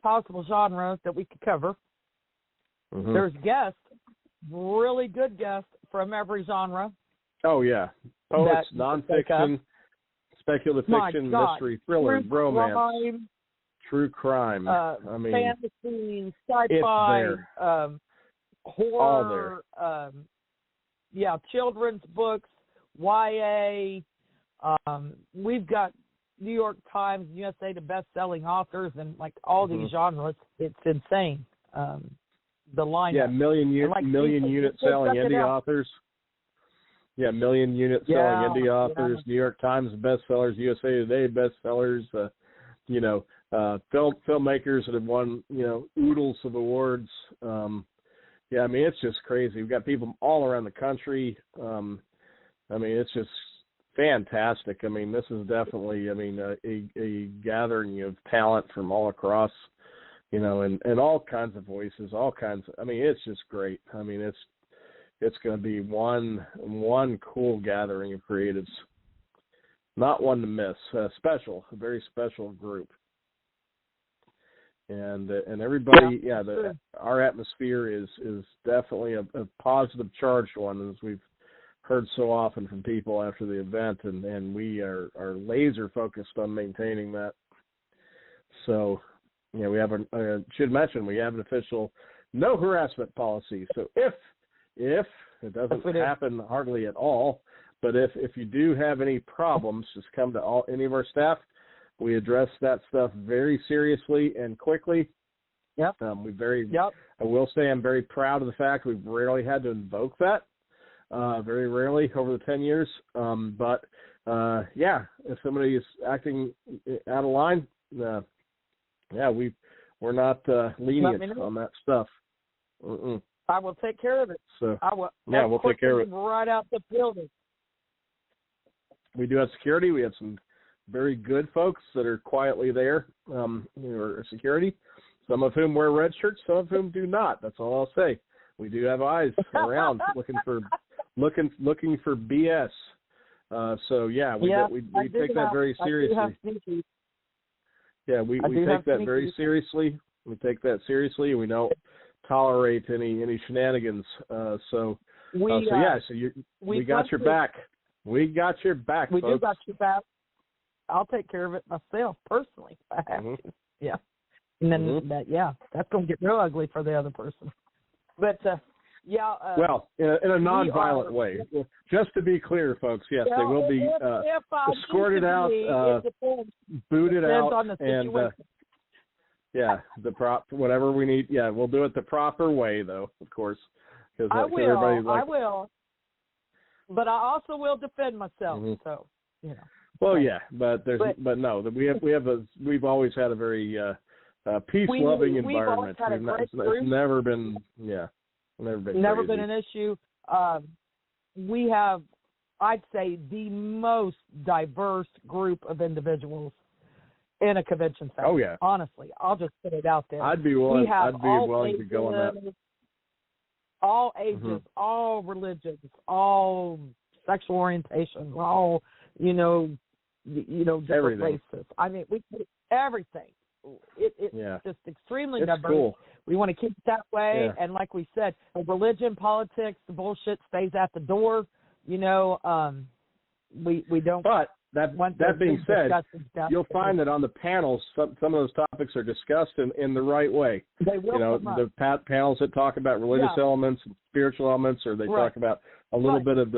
possible genre that we could cover. Mm-hmm. There's guests, really good guests from every genre. Oh yeah, poets, nonfiction, speculative fiction, mystery, thriller, romance, true crime. Fantasy, sci-fi, horror. All there. Children's books, YA. We've got New York Times, USA, the best-selling authors, and like all these genres. It's insane. The lineup. Yeah, million unit selling indie authors. Yeah, million unit selling indie authors. New York Times bestsellers, USA Today bestsellers. Filmmakers that have won oodles of awards. It's just crazy. We've got people from all around the country. It's just fantastic. This is definitely, a gathering of talent from all across, and all kinds of voices, all kinds of, it's just great. It's going to be one cool gathering of creatives. Not one to miss. A very special group. and everybody, our atmosphere is definitely a positive charged one, as we've heard so often from people after the event, and we are laser focused on maintaining that. So, we have should mention we have an official no harassment policy. So if it doesn't happen hardly at all, but if you do have any problems, just come to any of our staff. We address that stuff very seriously and quickly. Yep. I will say I'm very proud of the fact we've rarely had to invoke that. Very rarely over the 10 years. But if somebody is acting out of line, we're not lenient on that stuff. Mm-mm. I will take care of it. So I will. We'll take care of it right out the building. We do have security. We have some very good folks that are quietly there, security. Some of whom wear red shirts, some of whom do not. That's all I'll say. We do have eyes around looking for BS. We take that very seriously. Yeah, we take that very seriously. We take that seriously, and we don't tolerate any shenanigans. We got your back. We got your back, folks. We do got your back. I'll take care of it myself personally if I have to. Yeah, and then that's gonna get real ugly for the other person. But well, in a non-violent way. Just to be clear, folks, yes, they will be escorted out, booted out, and whatever we need. Yeah, we'll do it the proper way, though, of course. I will. But I also will defend myself. So, Well, we've always had a very peace-loving environment. It's never been an issue. We have, I'd say, the most diverse group of individuals in a convention center. Oh, yeah. Honestly, I'll just put it out there. I'd be willing to go on that. All ages, all religions, all sexual orientations, all, different everything. races. I mean, we put everything. It's just extremely diverse. Cool. We want to keep it that way. And like we said, religion, politics, the bullshit stays at the door. We don't. But that being said, you'll find that on the panels, some of those topics are discussed in the right way. They will. The panels that talk about religious elements and spiritual elements, or they talk about a little bit of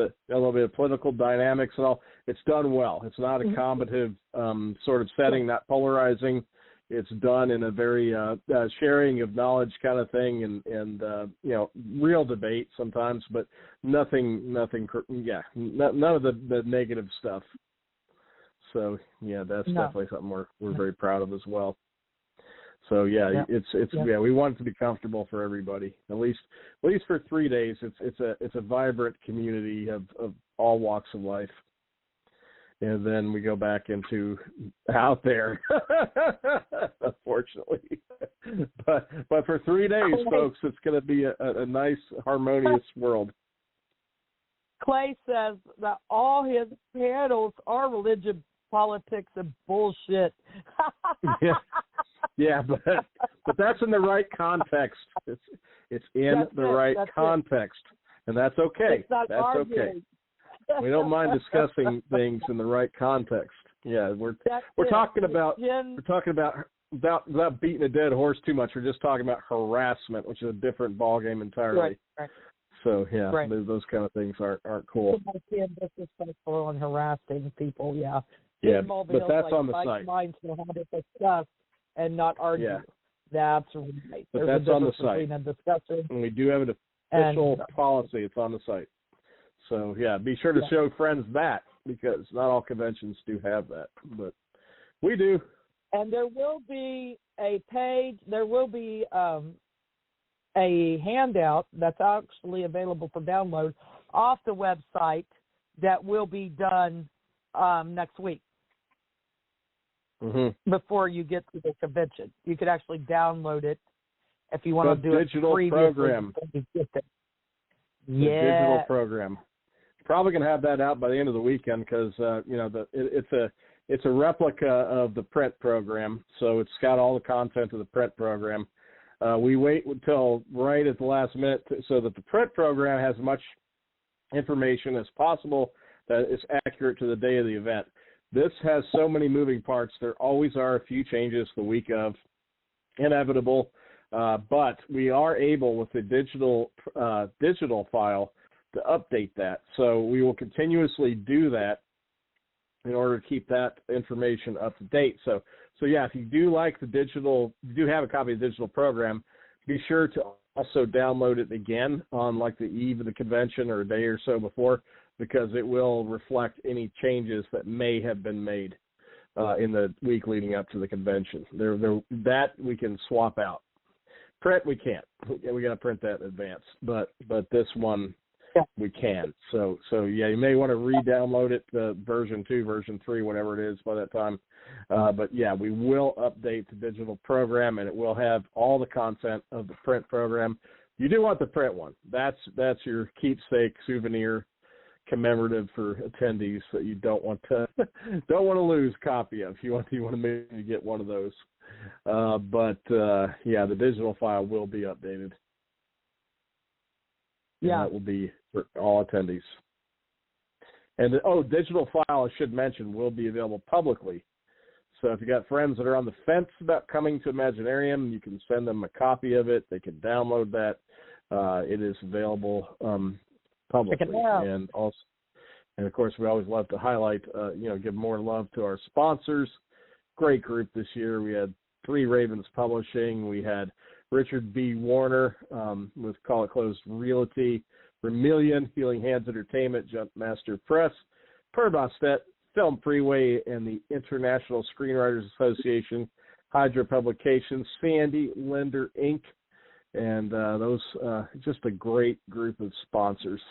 political dynamics and all. It's done well. It's not a combative sort of setting, not polarizing. It's done in a very sharing of knowledge kind of thing, and real debate sometimes, but nothing. None of the negative stuff. So that's definitely something we're very proud of as well. So we want it to be comfortable for everybody. At least for 3 days. It's a vibrant community of all walks of life. And then we go back into out there, unfortunately. But for 3 days, folks, it's going to be a nice, harmonious world. Clay says that all his panels are religion, politics, and bullshit. But that's in the right context. It's in the right context, and that's okay. That's okay. We don't mind discussing things in the right context. Yeah, we're talking about without beating a dead horse too much. We're just talking about harassment, which is a different ballgame entirely. Right. So those kind of things aren't cool. Disrespectful and harassing people. Yeah. But that's on the site. Minds know how to discuss and not argue. Yeah. That's right. But that's on the site. And we do have an official policy. It's on the site. So, be sure to show friends that, because not all conventions do have that, but we do. And there will be a page, there will be a handout that's actually available for download off the website that will be done next week. Before you get to the convention. You could actually download it if you want to do digital it program. Digital program. Probably going to have that out by the end of the weekend, because it's it's a replica of the print program, so it's got all the content of the print program. We wait until right at the last minute so that the print program has as much information as possible that is accurate to the day of the event. This has so many moving parts. There always are a few changes the week of, inevitable, but we are able with the digital file to update that. So we will continuously do that in order to keep that information up to date. So yeah, if you do like the digital, you do have a copy of the digital program, be sure to also download it again on like the eve of the convention or a day or so before, because it will reflect any changes that may have been made in the week leading up to the convention. That we can swap out. Print we can't. We got to print that in advance. But this one we can. So yeah, you may want to re-download it, version 2, version 3, whatever it is by that time. But yeah, we will update the digital program, and it will have all the content of the print program. You do want the print one. That's your keepsake souvenir, commemorative for attendees that you don't want to lose a copy of. You want to maybe get one of those. But yeah, the digital file will be updated. Yeah, that will be for all attendees. And digital file, I should mention, will be available publicly. So if you got friends that are on the fence about coming to Imaginarium, you can send them a copy of it. They can download that. It is available publicly. And also, and of course, we always love to highlight, give more love to our sponsors. Great group this year. We had 3 Ravens Publishing. We had Richard B. Warner with Call It Closed Realty, Vermilion, Healing Hands Entertainment, Jumpmaster Press, Per Bostet, Film Freeway, and the International Screenwriters Association, Hydra Publications, Sandy, Lender, Inc., and those just a great group of sponsors.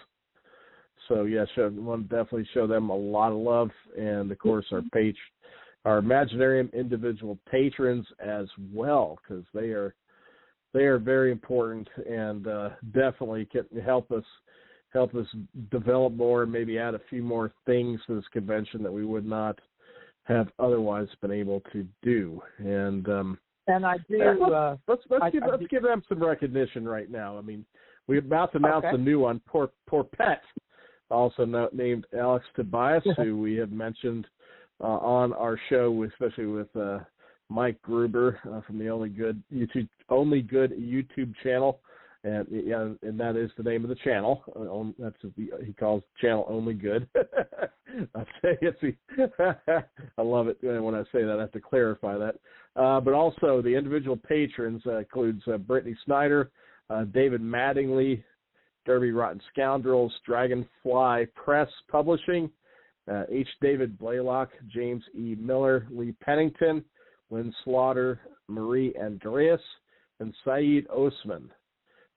So yeah, want to definitely show them a lot of love, and of course our Imaginarium individual patrons as well, because they are very important and definitely can help us develop more and maybe add a few more things to this convention that we would not have otherwise been able to do. And I do. Let's give them some recognition right now. I mean, we're about to announce a new one. Poor Pet, also named Alex Tobias, who we have mentioned on our show, especially with Mike Gruber from the Only Good YouTube channel, and that is the name of the channel. He calls the channel Only Good. I love it when I say that. I have to clarify that. But also the individual patrons includes Brittany Snyder, David Mattingly, Derby Rotten Scoundrels, Dragonfly Press Publishing, H. David Blaylock, James E. Miller, Lee Pennington, Lynn Slaughter, Marie Andreas, and Saeed Osman,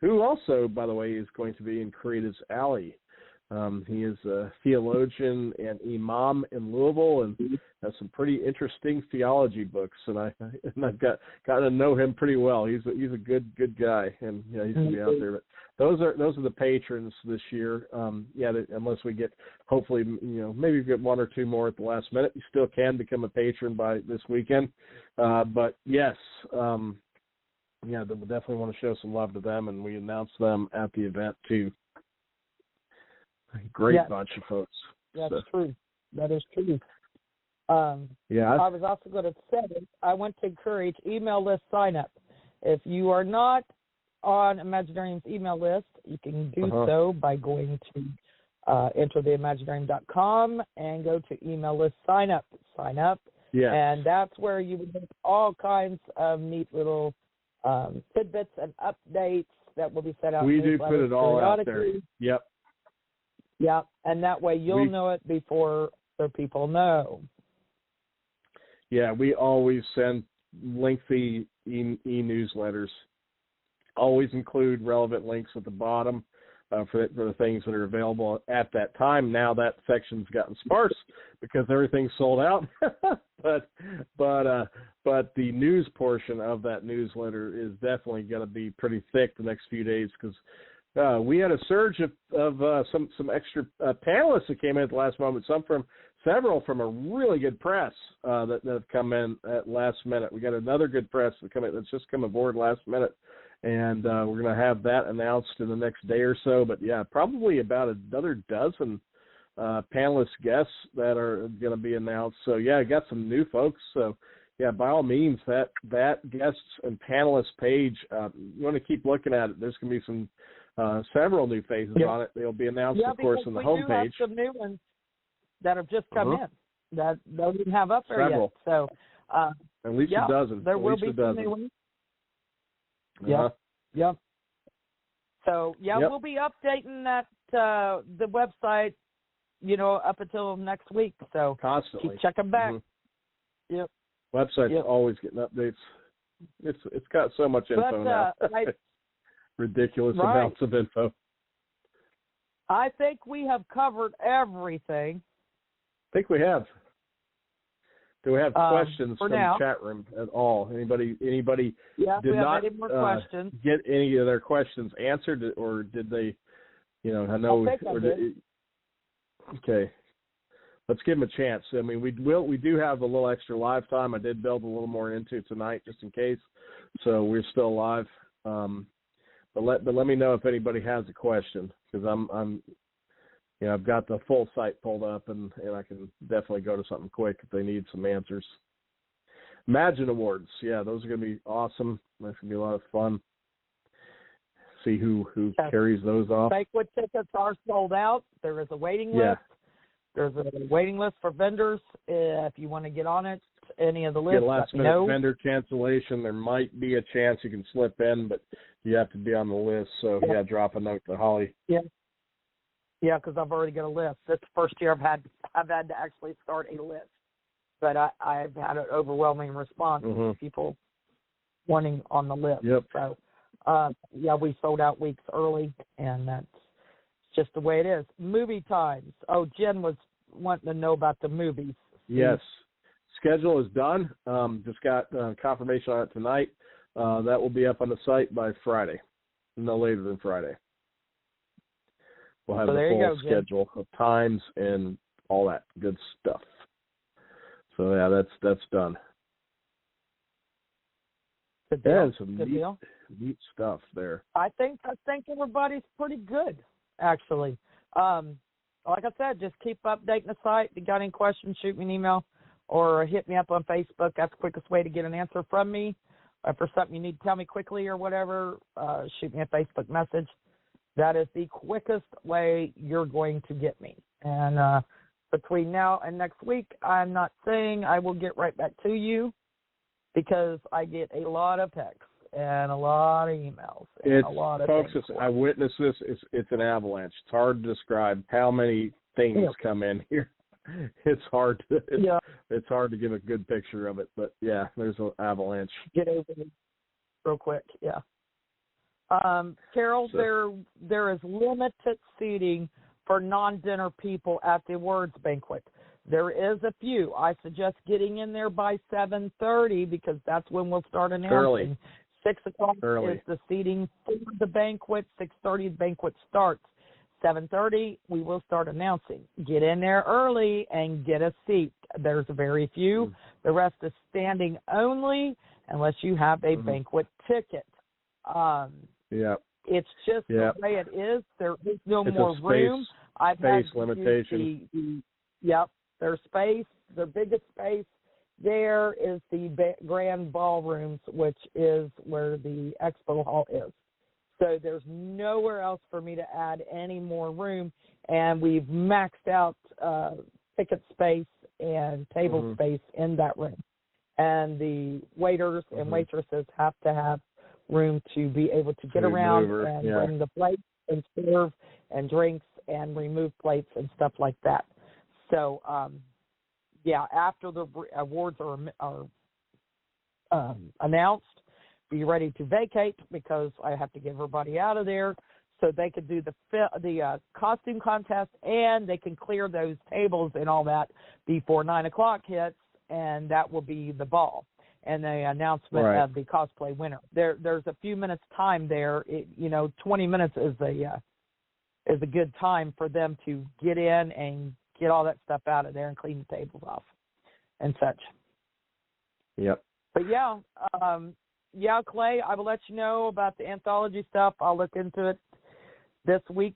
who also, by the way, is going to be in Creative's Alley. He is a theologian and imam in Louisville and has some pretty interesting theology books, and I've got to know him pretty well. He's a good guy, and he's going to be out there. But those are the patrons this year. Unless we get, hopefully, maybe we get 1 or 2 more at the last minute. You still can become a patron by this weekend. But yes, we'll definitely want to show some love to them, and we announce them at the event too. Great bunch of folks. That's true. That is true. I was also going to say, I want to encourage email list sign up. If you are not on Imaginarium's email list, you can do so by going to entertheimaginarium.com and go to email list sign up. Sign up. Yeah. And that's where you will get all kinds of neat little tidbits and updates that will be sent out. We do put it all out there. Yep. Yeah, and that way you'll know it before other people know. Yeah, we always send lengthy e-newsletters. Always include relevant links at the bottom for the things that are available at that time. Now that section's gotten sparse because everything's sold out. but the news portion of that newsletter is definitely going to be pretty thick the next few days because We had a surge of some extra panelists that came in at the last moment. Several from a really good press that have come in at last minute. We got another good press that's just come aboard last minute, and we're going to have that announced in the next day or so. But yeah, probably about another dozen panelist guests that are going to be announced. So yeah, I got some new folks. So yeah, by all means, that guests and panelists page, you want to keep looking at it. There's going to be some several new faces on it. They'll be announced, of course, on the homepage. Yeah, we do have some new ones that have just come in that they didn't have up there yet. So at least a dozen. There will be some new ones. Yep. So we'll be updating that the website, up until next week. So constantly keep checking back. Yep. Website's always getting updates. It's got so much info now. Ridiculous amounts of info. I think we have covered everything. I think we have. Do we have questions from the chat room at all? Anybody did not get any of their questions answered, or did they? I know. Okay, let's give them a chance. I mean, we do have a little extra live time. I did build a little more into tonight just in case, so we're still live. But let me know if anybody has a question, because I'm I've got the full site pulled up, and I can definitely go to something quick if they need some answers. Imagine Awards, those are going to be awesome. That's going to be a lot of fun. See who carries those off. Banquet tickets are sold out. There is a waiting list. There's a waiting list for vendors. If you want to get on it, any of the lists, last minute vendor cancellation. There might be a chance you can slip in, but you have to be on the list. So drop a note to Holly. Yeah, because I've already got a list. That's the first year I've had to actually start a list, but I've had an overwhelming response of people wanting on the list. Yep. So we sold out weeks early, and that's just the way it is. Movie times. Oh, Jen was wanting to know about the movies. Yes. Schedule is done. Just got confirmation on it tonight. That will be up on the site by Friday, no later than Friday. We'll have the full schedule of times and all that good stuff. So that's done. Good deal. Some good deal. Neat stuff there. I think everybody's pretty good, actually. Like I said, just keep updating the site. If you got any questions, shoot me an email or hit me up on Facebook. That's the quickest way to get an answer from me. If there's something you need to tell me quickly or whatever, shoot me a Facebook message. That is the quickest way you're going to get me. And between now and next week, I'm not saying I will get right back to you, because I get a lot of texts and a lot of emails and a lot of folks, things. I witnessed this. It's an avalanche. It's hard to describe how many things come in here. It's hard to give a good picture of it, but there's an avalanche. Get over it real quick, Carol, there is limited seating for non-dinner people at the awards banquet. There is a few. I suggest getting in there by 7:30, because that's when we'll start announcing. Early. 6 o'clock is the seating for the banquet. 6:30 the banquet starts. 7:30 we will start announcing. Get in there early and get a seat. There's very few. The rest is standing only, unless you have a banquet ticket. It's just the way it is. There is no more room. I've space had limitation. There's space. The biggest space there is the grand ballrooms, which is where the expo hall is. So there's nowhere else for me to add any more room, and we've maxed out ticket space and table space in that room. And the waiters and waitresses have to have room to be able to get around and bring the plates and serve and drinks and remove plates and stuff like that. So, after the awards are announced, be ready to vacate, because I have to get everybody out of there so they could do the costume contest, and they can clear those tables and all that before 9 o'clock hits, and that will be the ball. and the announcement of the cosplay winner. There's a few minutes time there. 20 minutes is a good time for them to get in and get all that stuff out of there and clean the tables off and such. Yep. But Clay, I will let you know about the anthology stuff. I'll look into it this week.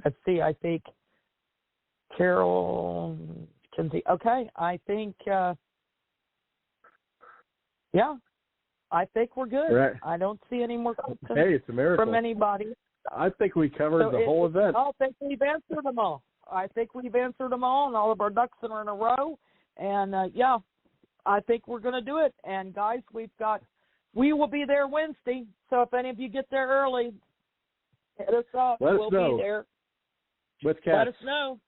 Let's see, I think Carol, Kinsey. Okay, I think, I think we're good. Right. I don't see any more questions it's a miracle from anybody. I think we covered the whole event. I think we've answered them all. And all of our ducks are in a row. And, I think we're going to do it. And, guys, we will be there Wednesday. So if any of you get there early, hit us up. We'll be there. With cats. Let us know.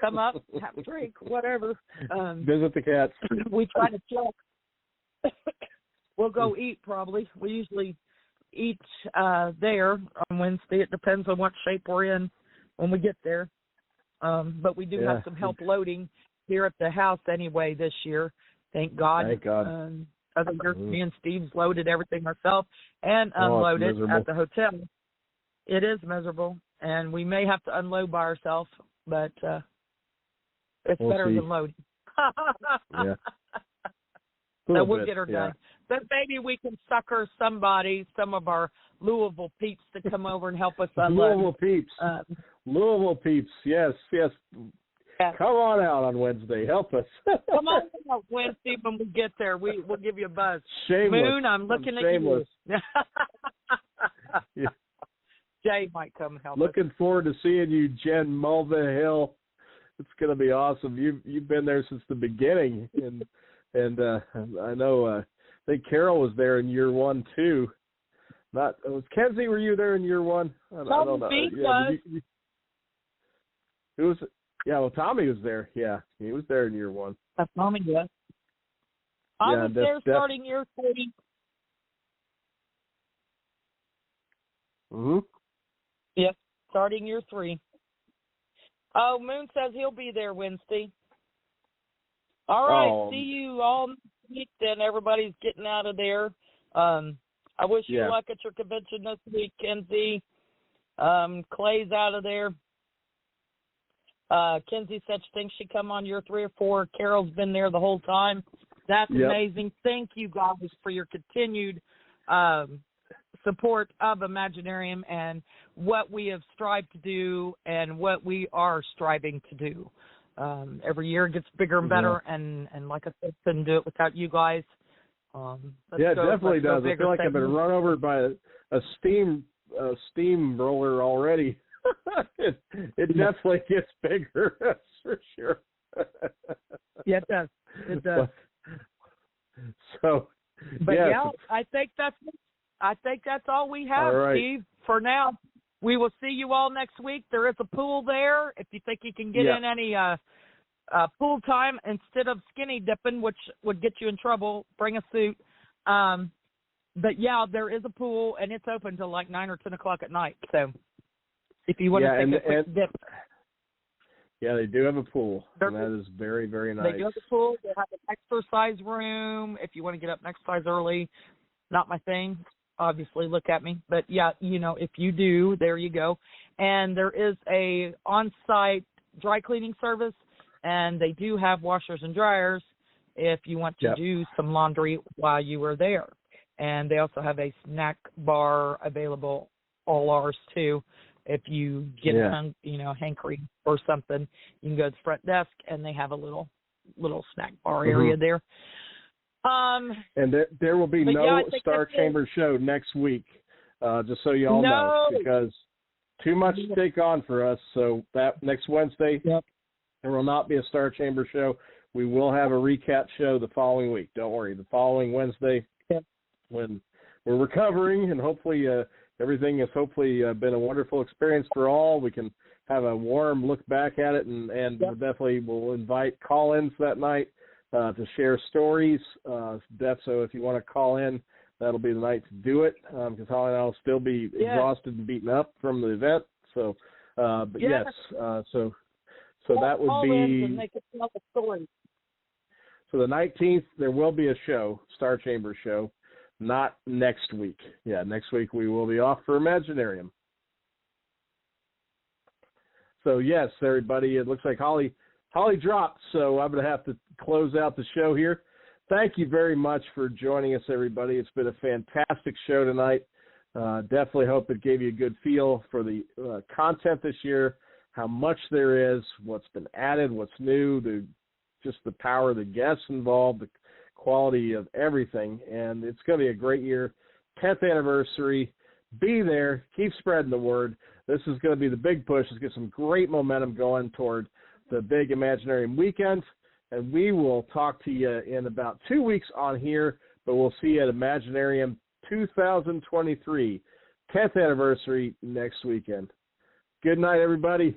Come up, have a drink, whatever. Visit the cats. We try to check. We'll go eat probably. We usually eat there on Wednesday. It depends on what shape we're in when we get there. But we do have some help loading here at the house anyway this year. Thank God. Thank God. Other years, me and Steve's loaded everything ourselves and unloaded at the hotel. It is miserable, and we may have to unload by ourselves, but it's better than loading. Yeah. So we'll get her done. But maybe we can sucker some of our Louisville peeps to come over and help us unload. Louisville peeps, yes. Come on out on Wednesday. Help us. Come on out Wednesday when we get there. We'll give you a buzz. Shameless. Moon, I'm looking at you. Yeah. Jay might come and help Looking forward to seeing you, Jen Mulvihill. It's going to be awesome. You've been there since the beginning, and I know I think Carol was there in year one too. Was Kenzie? Were you there in year one? I don't know. Who was? Yeah, well, Tommy was there. Yeah, he was there in year one. Tommy, yes. I was there starting year 40. Mm-hmm. Yep, starting year 3. Oh, Moon says he'll be there Wednesday. All right, see you all next week. Then everybody's getting out of there. I wish you luck at your convention this week, Kenzie. Clay's out of there. Kenzie said she thinks she come on year 3 or 4. Carol's been there the whole time. That's amazing. Thank you guys for your continued support of Imaginarium and what we have strived to do and what we are striving to do. Every year it gets bigger and better, and like I said, couldn't do it without you guys. It definitely does. I feel like I've been run over by a steamroller already. It definitely gets bigger, that's for sure. Yeah, it does. It does. So, but I think that's all we have, Steve. For now, we will see you all next week. There is a pool there. If you think you can get in any pool time instead of skinny dipping, which would get you in trouble, bring a suit. But there is a pool, and it's open till like 9 or 10 o'clock at night. So if you want to take a quick dip. Yeah, they do have a pool, and that is very, very nice. They do have a pool. They have an exercise room if you want to get up and exercise early. Not my thing. Obviously, look at me. But, if you do, there you go. And there is a on-site dry cleaning service, and they do have washers and dryers if you want to do some laundry while you are there. And they also have a snack bar available, all ours too. If you get hankering or something, you can go to the front desk, and they have a little snack bar area there. And there will be no Star Chamber show next week, just so you all know, because too much to take on for us. So that next Wednesday, there will not be a Star Chamber show. We will have a recap show the following week. Don't worry, the following Wednesday, when we're recovering, and hopefully everything has been a wonderful experience for all. We can have a warm look back at it, and definitely we'll invite call-ins that night to share stories. So if you want to call in, that'll be the night to do it, because Holly and I will still be exhausted and beaten up from the event. So, so that would be. And they can tell the story. So the 19th, there will be a show, Star Chamber show, not next week. Yeah, next week we will be off for Imaginarium. So, yes, everybody, it looks like Holly dropped, so I'm going to have to close out the show here. Thank you very much for joining us, everybody. It's been a fantastic show tonight. Definitely hope it gave you a good feel for the content this year, how much there is, what's been added, what's new, just the power of the guests involved, the quality of everything. And it's going to be a great year. 10th anniversary. Be there. Keep spreading the word. This is going to be the big push. Let's get some great momentum going toward the big Imaginarium weekend. And we will talk to you in about 2 weeks on here, but we'll see you at Imaginarium 2023, 10th anniversary next weekend. Good night, everybody.